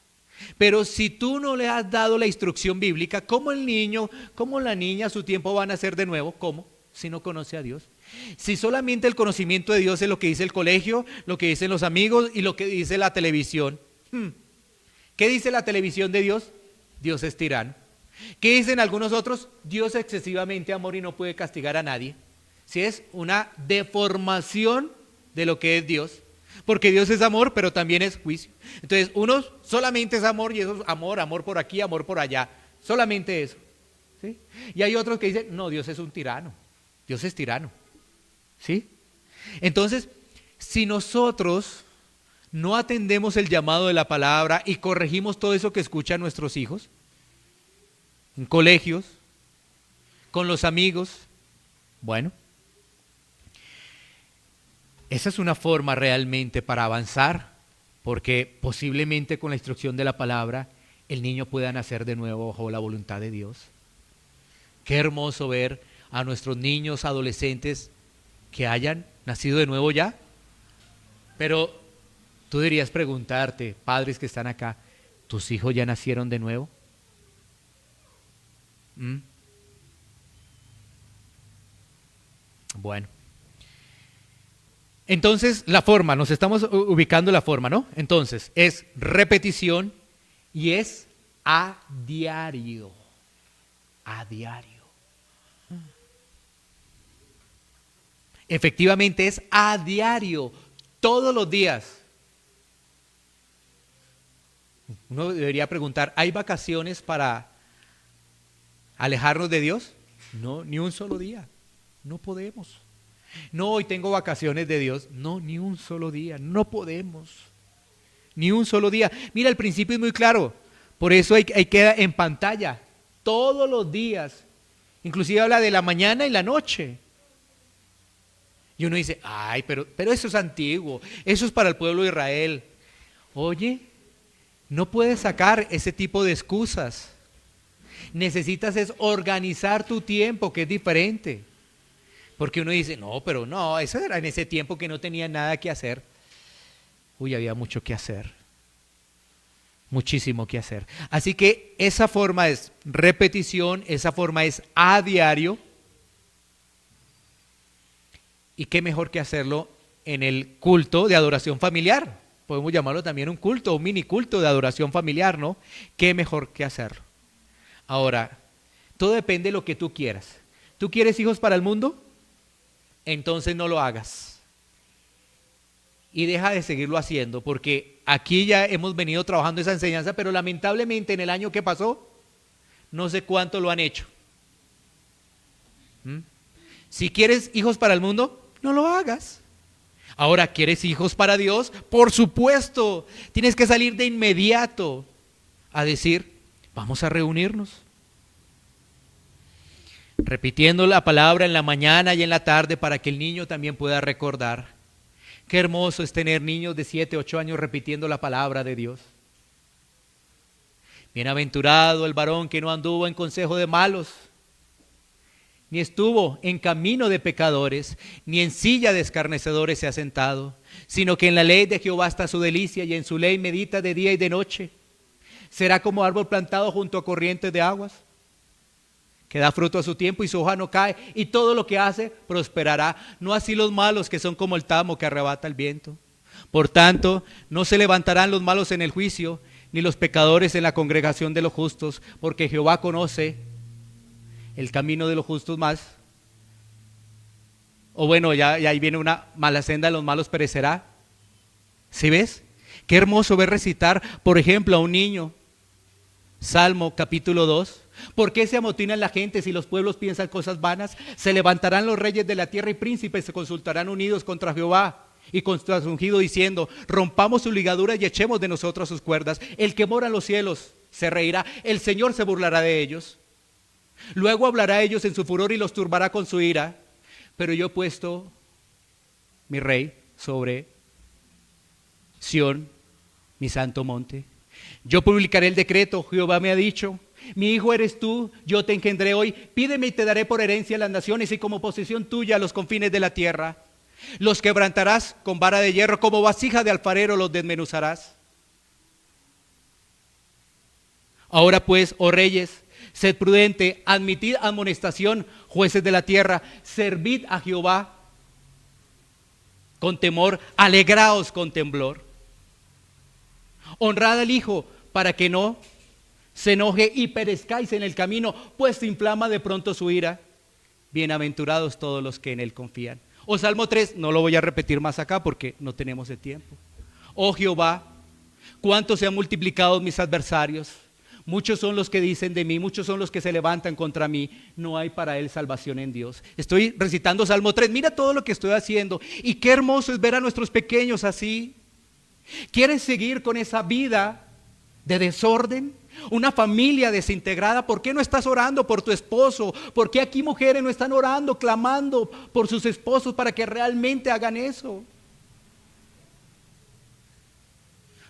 Speaker 2: Pero si tú no le has dado la instrucción bíblica, ¿cómo el niño, cómo la niña a su tiempo van a nacer de nuevo? ¿Cómo? Si no conoce a Dios. Si solamente el conocimiento de Dios es lo que dice el colegio, lo que dicen los amigos y lo que dice la televisión. ¿Qué dice la televisión de Dios? Dios es tirano. ¿Qué dicen algunos otros? Dios es excesivamente amor y no puede castigar a nadie. Si es una deformación de lo que es Dios. Porque Dios es amor, pero también es juicio. Entonces, uno solamente es amor y eso es amor, amor por aquí, amor por allá. Solamente eso. ¿Sí? Y hay otros que dicen, no, Dios es un tirano. Dios es tirano. ¿Sí? Entonces, si nosotros no atendemos el llamado de la palabra y corregimos todo eso que escuchan nuestros hijos, en colegios, con los amigos, bueno, esa es una forma realmente para avanzar, porque posiblemente con la instrucción de la palabra el niño pueda nacer de nuevo bajo la voluntad de Dios. Qué hermoso ver a nuestros niños, adolescentes que hayan nacido de nuevo ya. Pero tú deberías preguntarte, padres que están acá, ¿tus hijos ya nacieron de nuevo? Bueno. Entonces, la forma, nos estamos ubicando la forma, ¿no? Entonces, es repetición y es a diario. A diario. Efectivamente es a diario, todos los días. Uno debería preguntar, ¿hay vacaciones para alejarnos de Dios? No, ni un solo día. No podemos. No, hoy tengo vacaciones de Dios. No, ni un solo día. No podemos. Ni un solo día. Mira, el principio es muy claro. Por eso hay queda en pantalla. Todos los días. Inclusive habla de la mañana y la noche. Y uno dice, ay, pero eso es antiguo. Eso es para el pueblo de Israel. Oye, no puedes sacar ese tipo de excusas. Necesitas es organizar tu tiempo, que es diferente. Porque uno dice, no, pero no, eso era en ese tiempo que no tenía nada que hacer. Uy, había mucho que hacer. Muchísimo que hacer. Así que esa forma es repetición, esa forma es a diario. Y qué mejor que hacerlo en el culto de adoración familiar. Podemos llamarlo también un culto, un mini culto de adoración familiar, ¿no? Qué mejor que hacerlo. Ahora, todo depende de lo que tú quieras. ¿Tú quieres hijos para el mundo? Entonces no lo hagas. Y deja de seguirlo haciendo, porque aquí ya hemos venido trabajando esa enseñanza, pero lamentablemente en el año que pasó, no sé cuánto lo han hecho. Si quieres hijos para el mundo, no lo hagas. Ahora, ¿quieres hijos para Dios? Por supuesto, tienes que salir de inmediato a decir, vamos a reunirnos. Repitiendo la palabra en la mañana y en la tarde para que el niño también pueda recordar. Qué hermoso es tener niños de 7, 8 años repitiendo la palabra de Dios. Bienaventurado el varón que no anduvo en consejo de malos, ni estuvo en camino de pecadores, ni en silla de escarnecedores se ha sentado, sino que en la ley de Jehová está su delicia y en su ley medita de día y de noche. Será como árbol plantado junto a corrientes de aguas, que da fruto a su tiempo y su hoja no cae, y todo lo que hace prosperará. No así los malos, que son como el tamo que arrebata el viento. Por tanto, no se levantarán los malos en el juicio, ni los pecadores en la congregación de los justos, porque Jehová conoce el camino de los justos más. O bueno, ya ahí viene una mala senda de los malos perecerá. ¿Sí ves? Qué hermoso ver recitar, por ejemplo, a un niño. Salmo capítulo 2. ¿Por qué se amotinan la gente si los pueblos piensan cosas vanas? Se levantarán los reyes de la tierra y príncipes se consultarán unidos contra Jehová y contra su ungido diciendo, rompamos su ligadura y echemos de nosotros sus cuerdas. El que mora en los cielos se reirá, el Señor se burlará de ellos. Luego hablará a ellos en su furor y los turbará con su ira. Pero yo he puesto mi rey sobre Sión, mi santo monte. Yo publicaré el decreto, Jehová me ha dicho. Mi hijo eres tú, yo te engendré hoy. Pídeme y te daré por herencia las naciones y como posesión tuya los confines de la tierra. Los quebrantarás con vara de hierro, como vasija de alfarero los desmenuzarás. Ahora pues, oh reyes, sed prudente, admitid amonestación, jueces de la tierra, servid a Jehová con temor, alegraos con temblor. Honrad al Hijo para que no se enoje y perezcáis en el camino, pues se inflama de pronto su ira. Bienaventurados todos los que en él confían.
Speaker 3: O Salmo 3, no lo voy a repetir más acá porque no tenemos el tiempo. Oh Jehová, cuánto se han multiplicado mis adversarios. Muchos son los que dicen de mí, muchos son los que se levantan contra mí. No hay para él salvación en Dios. Estoy recitando Salmo 3, mira todo lo que estoy haciendo. Y qué hermoso es ver a nuestros pequeños así. ¿Quieres seguir con esa vida de desorden? Una familia desintegrada. ¿Por qué no estás orando por tu esposo? ¿Por qué aquí mujeres no están orando, clamando por sus esposos para que realmente hagan eso?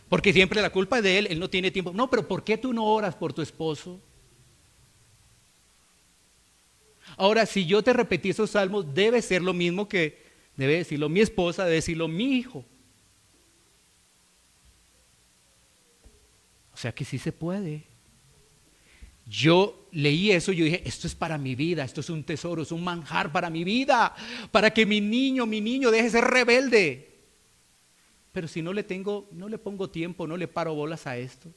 Speaker 3: Porque siempre la culpa es de él no tiene tiempo. No, pero ¿por qué tú no oras por tu esposo? Ahora, si yo te repetí esos salmos, debe ser lo mismo que debe decirlo mi esposa, debe decirlo mi hijo. O sea que sí se puede. Yo leí eso y yo dije, esto es para mi vida, esto es un tesoro, es un manjar para mi vida, para que mi niño deje de ser rebelde. Pero si no le pongo tiempo, no le paro bolas a esto.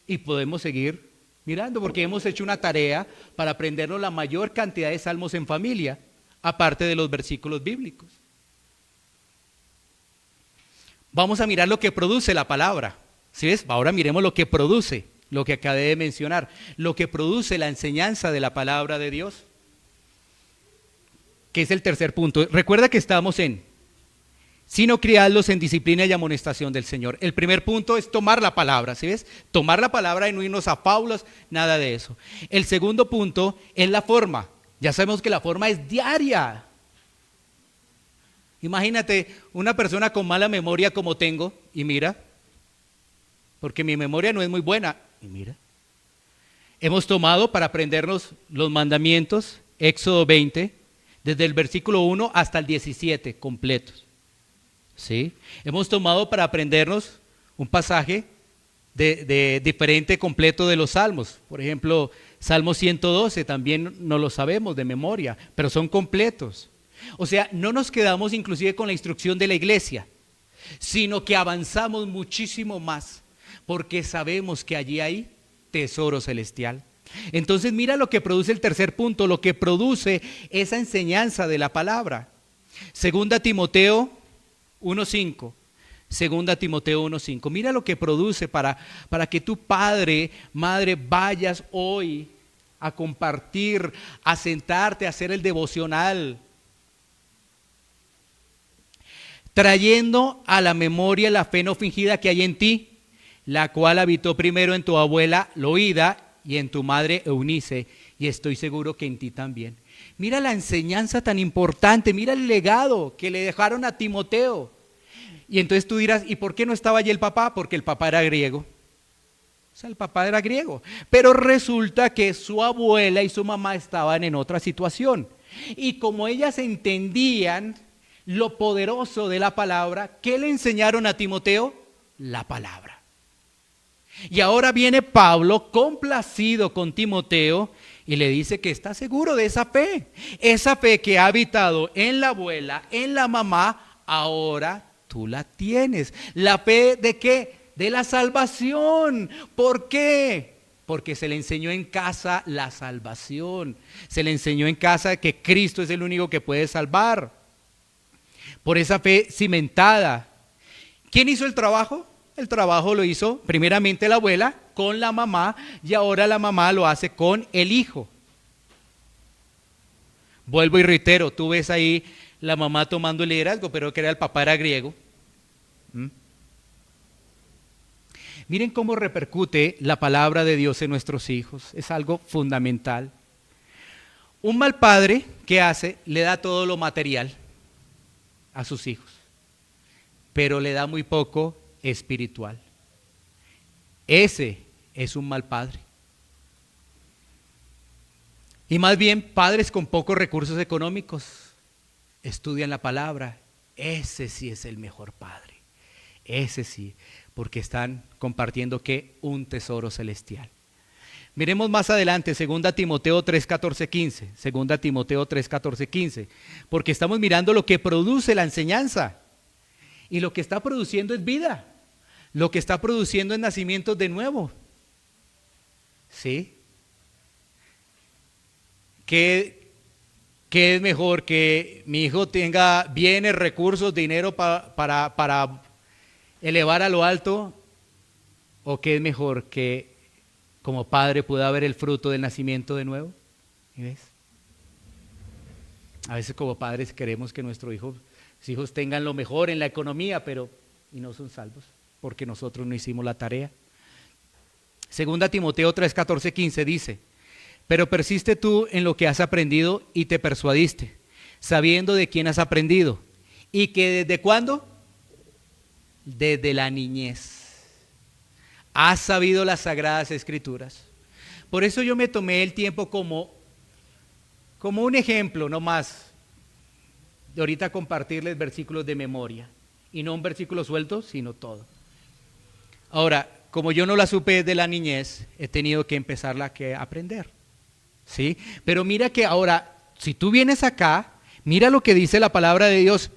Speaker 3: Y podemos seguir mirando porque hemos hecho una tarea para aprendernos la mayor cantidad de salmos en familia, aparte de los versículos bíblicos. Vamos a mirar lo que produce la palabra. ¿Sí ves? Ahora miremos lo que produce, lo que acabé de mencionar, lo que produce la enseñanza de la palabra de Dios, que es el tercer punto. Recuerda que estamos sino criadlos en disciplina y amonestación del Señor. El primer punto es tomar la palabra, ¿sí ves? Tomar la palabra y no irnos a fábulas, nada de eso. El segundo punto es la forma. Ya sabemos que la forma es diaria. Imagínate una persona con mala memoria como tengo, y mira, porque mi memoria no es muy buena, y mira. Hemos tomado para aprendernos los mandamientos, Éxodo 20, desde el versículo 1 hasta el 17, completos. ¿Sí? Hemos tomado para aprendernos un pasaje de diferente completo de los salmos. Por ejemplo, Salmo 112, también no lo sabemos de memoria, pero son completos. O sea, no nos quedamos inclusive con la instrucción de la iglesia, sino que avanzamos muchísimo más, porque sabemos que allí hay tesoro celestial. Entonces mira lo que produce el tercer punto, lo que produce esa enseñanza de la palabra. Segunda Timoteo 1:5. Segunda Timoteo 1:5. Mira lo que produce para que tu padre, madre, vayas hoy a compartir, a sentarte, a hacer el devocional. Trayendo a la memoria la fe no fingida que hay en ti, la cual habitó primero en tu abuela Loída y en tu madre Eunice, y estoy seguro que en ti también. Mira la enseñanza tan importante, mira el legado que le dejaron a Timoteo. Y entonces tú dirás, ¿y por qué no estaba allí el papá? Porque el papá era griego. O sea, el papá era griego. Pero resulta que su abuela y su mamá estaban en otra situación. Y como ellas entendían lo poderoso de la palabra, ¿qué le enseñaron a Timoteo? La palabra. Y ahora viene Pablo complacido con Timoteo y le dice que está seguro de esa fe que ha habitado en la abuela, en la mamá, ahora tú la tienes. ¿La fe de qué? De la salvación. ¿Por qué? Porque se le enseñó en casa la salvación. Se le enseñó en casa que Cristo es el único que puede salvar. Por esa fe cimentada. ¿Quién hizo el trabajo? El trabajo lo hizo primeramente la abuela con la mamá y ahora la mamá lo hace con el hijo. Vuelvo y reitero, tú ves ahí la mamá tomando el liderazgo, pero que el papá era griego. Miren cómo repercute la palabra de Dios en nuestros hijos. Es algo fundamental. Un mal padre, ¿qué hace? Le da todo lo material a sus hijos, pero le da muy poco espiritual. Ese es un mal padre. Y más bien padres con pocos recursos económicos estudian la palabra. Ese sí es el mejor padre. Ese sí, porque están compartiendo ¿qué? Un tesoro celestial. Miremos más adelante, 2 Timoteo 3:14-15. 2 Timoteo 3:14-15. Porque estamos mirando lo que produce la enseñanza. Y lo que está produciendo es vida. Lo que está produciendo es nacimientos de nuevo. ¿Sí? ¿qué es mejor? ¿Que mi hijo tenga bienes, recursos, dinero para elevar a lo alto? ¿O qué es mejor? ¿Que como padre pueda ver el fruto del nacimiento de nuevo? ¿Y ves? A veces como padres queremos que nuestros hijos tengan lo mejor en la economía, y no son salvos, porque nosotros no hicimos la tarea. Segunda Timoteo 3, 14, 15 dice: pero persiste tú en lo que has aprendido y te persuadiste, sabiendo de quién has aprendido, y que ¿desde cuándo? Desde la niñez has sabido las sagradas escrituras. Por eso yo me tomé el tiempo como un ejemplo, no más, de ahorita compartirles versículos de memoria, y no un versículo suelto, sino todo. Ahora, como yo no la supe desde la niñez, he tenido que empezarla a aprender. ¿Sí? Pero mira que ahora, si tú vienes acá, mira lo que dice la palabra de Dios.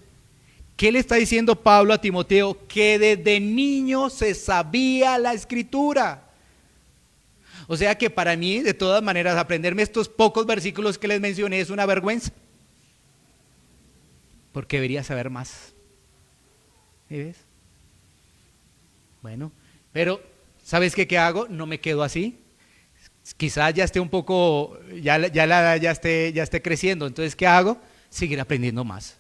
Speaker 3: ¿Qué le está diciendo Pablo a Timoteo? Que desde niño se sabía la escritura. O sea que para mí, de todas maneras, aprenderme estos pocos versículos que les mencioné es una vergüenza, porque debería saber más. ¿Sí ves? Bueno, pero ¿sabes qué hago? No me quedo así. Quizás ya esté un poco, ya esté creciendo. Entonces, ¿qué hago? Seguir aprendiendo más.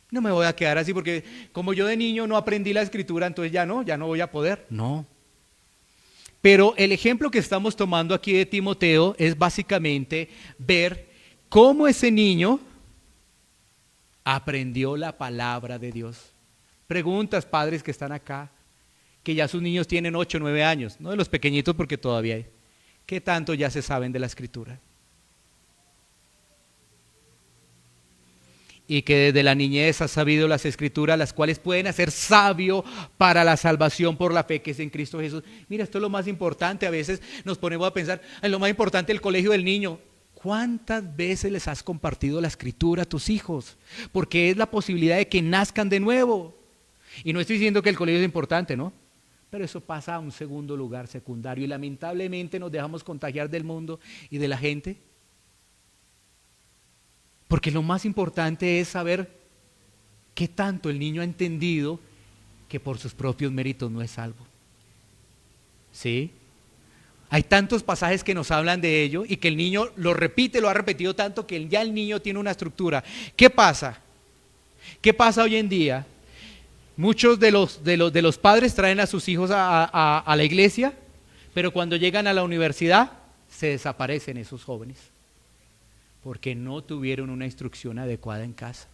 Speaker 3: No me voy a quedar así porque como yo de niño no aprendí la escritura, entonces ya no voy a poder. No. Pero el ejemplo que estamos tomando aquí de Timoteo es básicamente ver cómo ese niño aprendió la palabra de Dios. Preguntas, padres que están acá, que ya sus niños tienen 8 o 9 años, no de los pequeñitos porque todavía hay. ¿Qué tanto ya se saben de la escritura? Y que desde la niñez has sabido las escrituras, las cuales pueden hacer sabio para la salvación por la fe que es en Cristo Jesús. Mira, esto es lo más importante. A veces nos ponemos a pensar en lo más importante, el colegio del niño. ¿Cuántas veces les has compartido la escritura a tus hijos? Porque es la posibilidad de que nazcan de nuevo. Y no estoy diciendo que el colegio es importante, ¿no? Pero eso pasa a un segundo lugar, secundario, y lamentablemente nos dejamos contagiar del mundo y de la gente. Porque lo más importante es saber qué tanto el niño ha entendido que por sus propios méritos no es salvo. ¿Sí? Hay tantos pasajes que nos hablan de ello y que el niño lo repite, lo ha repetido tanto que ya el niño tiene una estructura. ¿Qué pasa? ¿Qué pasa hoy en día? Muchos de los padres traen a sus hijos a la iglesia, pero cuando llegan a la universidad se desaparecen esos jóvenes, porque no tuvieron una instrucción adecuada en casa.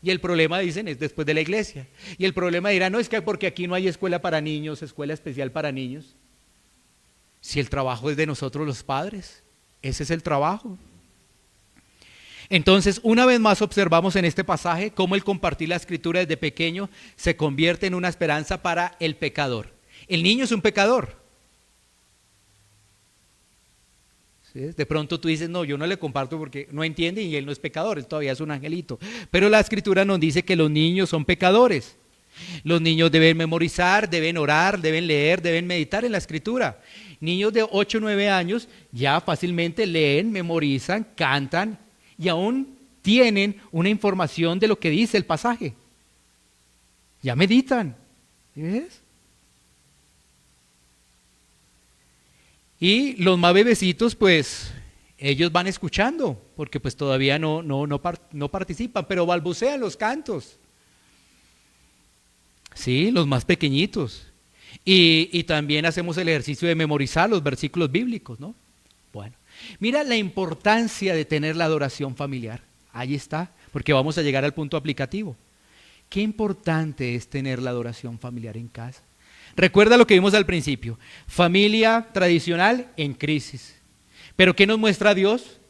Speaker 3: Y el problema, dicen, es después de la iglesia. Y el problema dirá, no es que porque aquí no hay escuela para niños, escuela especial para niños. Si el trabajo es de nosotros los padres, ese es el trabajo. Entonces, una vez más observamos en este pasaje cómo el compartir la escritura desde pequeño se convierte en una esperanza para el pecador. El niño es un pecador. ¿Sí? De pronto tú dices, no, yo no le comparto porque no entiende y él no es pecador, él todavía es un angelito. Pero la escritura nos dice que los niños son pecadores. Los niños deben memorizar, deben orar, deben leer, deben meditar en la escritura. Niños de 8 o 9 años ya fácilmente leen, memorizan, cantan y aún tienen una información de lo que dice el pasaje. Ya meditan. ¿Ves? Y los más bebecitos, pues, ellos van escuchando, porque pues todavía no participan, pero balbucean los cantos. Sí, los más pequeñitos. Y también hacemos el ejercicio de memorizar los versículos bíblicos, ¿no? Bueno, mira la importancia de tener la adoración familiar. Ahí está, porque vamos a llegar al punto aplicativo. Qué importante es tener la adoración familiar en casa. Recuerda lo que vimos al principio, familia tradicional en crisis. Pero ¿qué nos muestra Dios?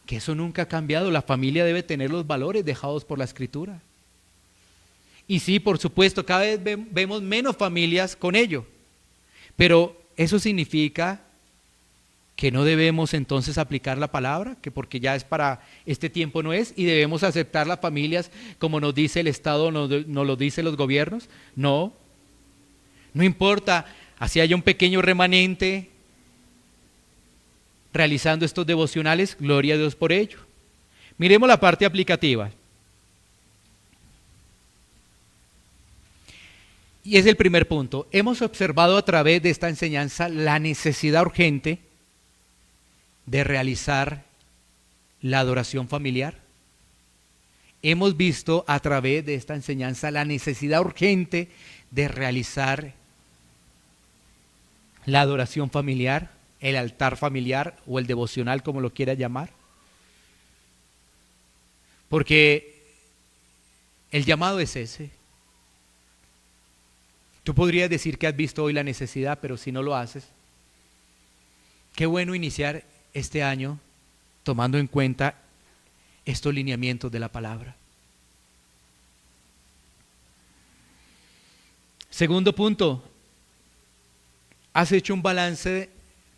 Speaker 3: Que eso nunca ha cambiado, la familia debe tener los valores dejados por la Escritura. Y sí, por supuesto, cada vez vemos menos familias con ello, pero eso significa que no debemos entonces aplicar la palabra, que porque ya es para este tiempo no es, y debemos aceptar las familias como nos dice el Estado, nos lo dicen los gobiernos. No importa, así haya un pequeño remanente, realizando estos devocionales, gloria a Dios por ello. Miremos la parte aplicativa. Y es el primer punto. Hemos observado a través de esta enseñanza la necesidad urgente de realizar la adoración familiar. Hemos visto a través de esta enseñanza la necesidad urgente de realizar la adoración familiar, el altar familiar o el devocional, como lo quiera llamar. Porque el llamado es ese. Tú podrías decir que has visto hoy la necesidad, pero si no lo haces, qué bueno iniciar este año tomando en cuenta estos lineamientos de la palabra. Segundo punto, ¿has hecho un balance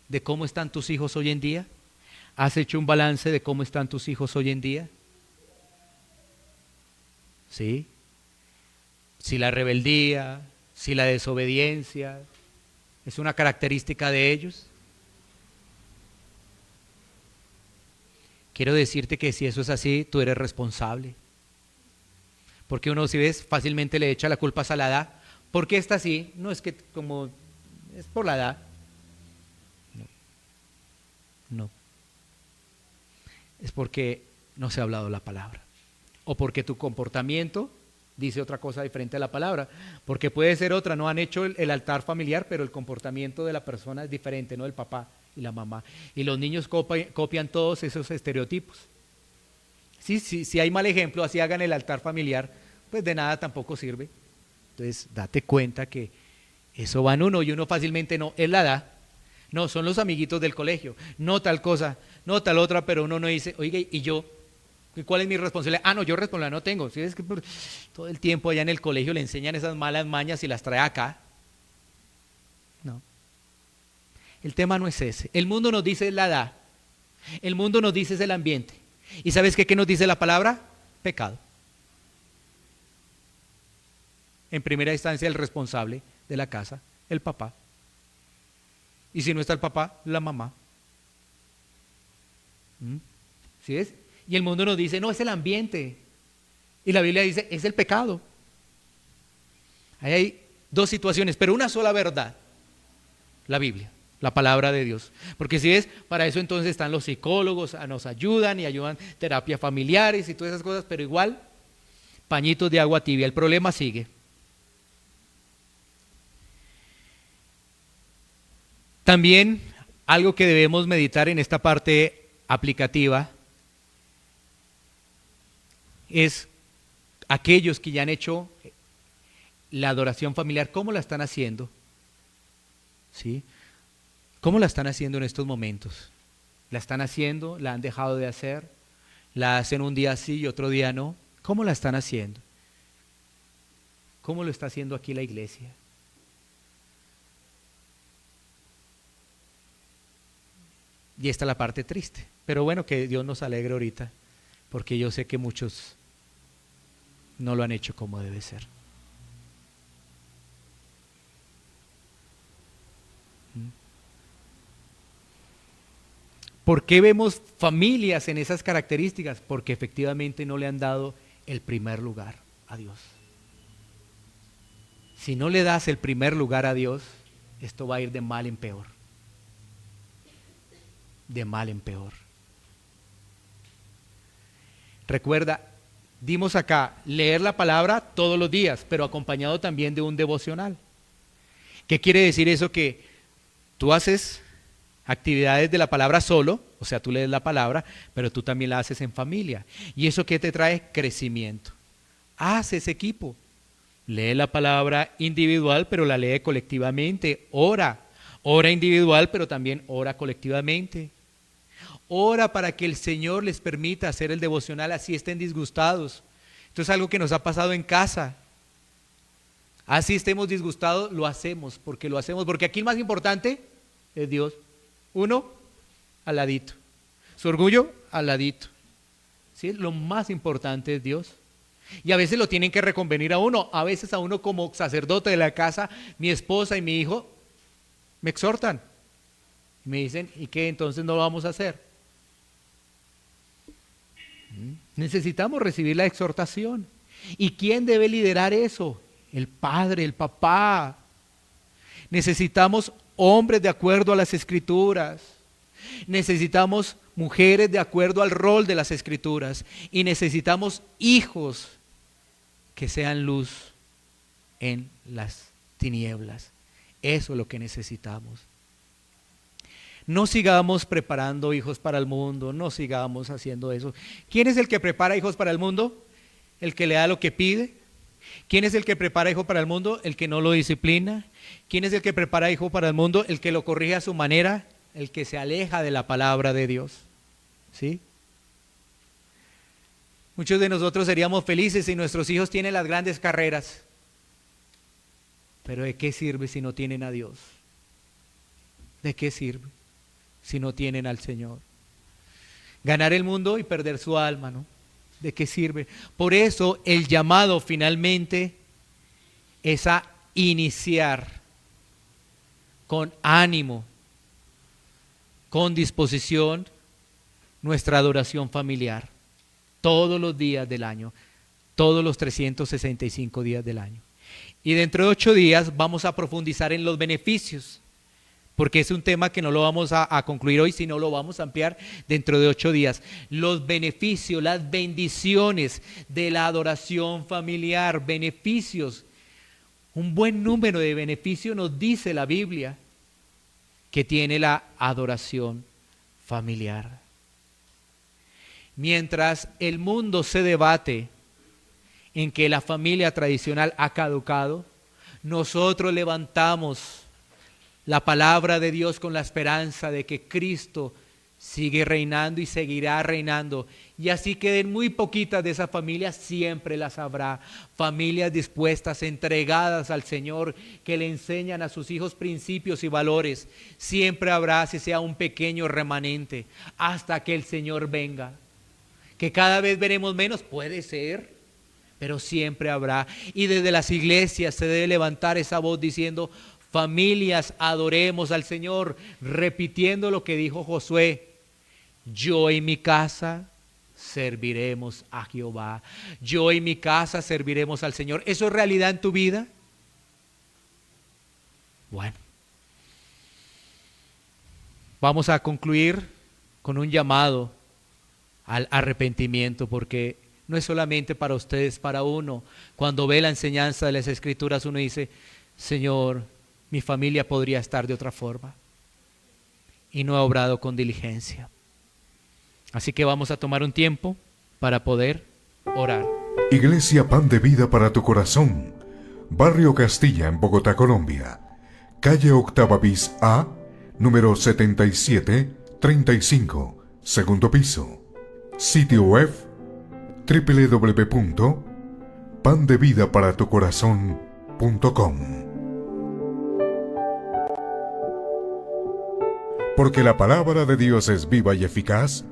Speaker 3: de cómo están tus hijos hoy en día? ¿Has hecho un balance de cómo están tus hijos hoy en día? ¿Sí? Si la rebeldía, si la desobediencia es una característica de ellos. Quiero decirte que si eso es así, tú eres responsable. Porque uno, si ves, fácilmente le echa la culpa a la edad. ¿Por qué está así? No es que como es por la edad. No. Es porque no se ha hablado la palabra. O porque tu comportamiento dice otra cosa diferente a la palabra. Porque puede ser otra, no han hecho el altar familiar, pero el comportamiento de la persona es diferente, ¿no? El papá y la mamá. Y los niños copian todos esos estereotipos. Si hay mal ejemplo, así hagan el altar familiar, pues de nada tampoco sirve. Entonces, date cuenta que eso va en uno y uno fácilmente no, él la da. No, son los amiguitos del colegio, no tal cosa, no tal otra, pero uno no dice, oiga, ¿y yo? ¿Cuál es mi responsabilidad? Ah, no, yo responsabilidad no tengo. ¿Sí? Es que todo el tiempo allá en el colegio le enseñan esas malas mañas y las trae acá. No. El tema no es ese. El mundo nos dice la edad. El mundo nos dice es el ambiente. ¿Y sabes qué nos dice la palabra? Pecado. En primera instancia, el responsable de la casa, el papá. Y si no está el papá, la mamá. ¿Sí es? Y el mundo nos dice, no, es el ambiente. Y la Biblia dice, es el pecado. Ahí hay dos situaciones, pero una sola verdad. La Biblia, la palabra de Dios. Porque si ves, para eso entonces están los psicólogos, nos ayudan y ayudan terapias familiares y todas esas cosas, pero igual, pañitos de agua tibia, el problema sigue. También algo que debemos meditar en esta parte aplicativa es aquellos que ya han hecho la adoración familiar, ¿cómo la están haciendo? ¿Sí? ¿Cómo la están haciendo en estos momentos? ¿La están haciendo? ¿La han dejado de hacer? ¿La hacen un día sí y otro día no? ¿Cómo la están haciendo? ¿Cómo lo está haciendo aquí la iglesia? Y esta es la parte triste. Pero bueno, que Dios nos alegre ahorita, porque yo sé que muchos no lo han hecho como debe ser. ¿Por qué vemos familias en esas características? Porque efectivamente no le han dado el primer lugar a Dios. Si no le das el primer lugar a Dios, esto va a ir de mal en peor. De mal en peor. Recuerda, dimos acá leer la palabra todos los días, pero acompañado también de un devocional. ¿Qué quiere decir eso? Que tú haces actividades de la palabra solo, o sea, tú lees la palabra, pero tú también la haces en familia. ¿Y eso qué te trae? Crecimiento. Haz ese equipo. Lee la palabra individual, pero la lee colectivamente. Ora individual, pero también ora colectivamente. Ora para que el Señor les permita hacer el devocional así estén disgustados. Esto es algo que nos ha pasado en casa. Así estemos disgustados, lo hacemos, porque aquí el más importante es Dios. Uno, al ladito. Su orgullo, al ladito. ¿Sí? Lo más importante es Dios. Y a veces lo tienen que reconvenir a uno. A veces a uno como sacerdote de la casa, mi esposa y mi hijo me exhortan. Me dicen, ¿y qué entonces no lo vamos a hacer? Necesitamos recibir la exhortación. ¿Y quién debe liderar eso? El padre, el papá. Necesitamos hombres de acuerdo a las Escrituras. Necesitamos mujeres de acuerdo al rol de las Escrituras. Y necesitamos hijos que sean luz en las tinieblas. Eso es lo que necesitamos. No sigamos preparando hijos para el mundo, no sigamos haciendo eso. ¿Quién es el que prepara hijos para el mundo? El que le da lo que pide. ¿Quién es el que prepara hijo para el mundo? El que no lo disciplina. ¿Quién es el que prepara hijo para el mundo? El que lo corrige a su manera, el que se aleja de la palabra de Dios. ¿Sí? Muchos de nosotros seríamos felices si nuestros hijos tienen las grandes carreras. Pero ¿de qué sirve si no tienen a Dios? ¿De qué sirve si no tienen al Señor? Ganar el mundo y perder su alma, ¿no? ¿De qué sirve? Por eso el llamado finalmente es a iniciar con ánimo, con disposición, nuestra adoración familiar todos los días del año, todos los 365 días del año. Y dentro de 8 días vamos a profundizar en los beneficios, porque es un tema que no lo vamos a concluir hoy, sino lo vamos a ampliar dentro de 8 días. Los beneficios, las bendiciones de la adoración familiar, beneficios. Un buen número de beneficios nos dice la Biblia que tiene la adoración familiar. Mientras el mundo se debate en que la familia tradicional ha caducado, nosotros levantamos la palabra de Dios con la esperanza de que Cristo sigue reinando y seguirá reinando. Y así queden muy poquitas de esas familias, siempre las habrá. Familias dispuestas, entregadas al Señor, que le enseñan a sus hijos principios y valores. Siempre habrá, si sea un pequeño remanente, hasta que el Señor venga. Que cada vez veremos menos, puede ser, pero siempre habrá. Y desde las iglesias se debe levantar esa voz diciendo: familias, adoremos al Señor, repitiendo lo que dijo Josué: yo y mi casa serviremos a Jehová. Yo y mi casa serviremos al Señor. ¿Eso es realidad en tu vida? Bueno, vamos a concluir con un llamado al arrepentimiento, porque no es solamente para ustedes, para uno. Cuando ve la enseñanza de las Escrituras, uno dice: Señor, mi familia podría estar de otra forma y no he obrado con diligencia. Así que vamos a tomar un tiempo para poder orar.
Speaker 1: Iglesia Pan de Vida para tu Corazón, Barrio Castilla, en Bogotá, Colombia. Calle Octava bis A, número 7735, segundo piso. Sitio web www.pandevidaparatucorazon.com. Porque la palabra de Dios es viva y eficaz,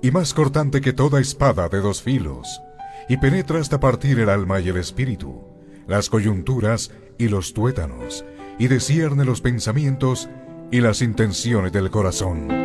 Speaker 1: y más cortante que toda espada de 2 filos, y penetra hasta partir el alma y el espíritu, las coyunturas y los tuétanos, y discierne los pensamientos y las intenciones del corazón.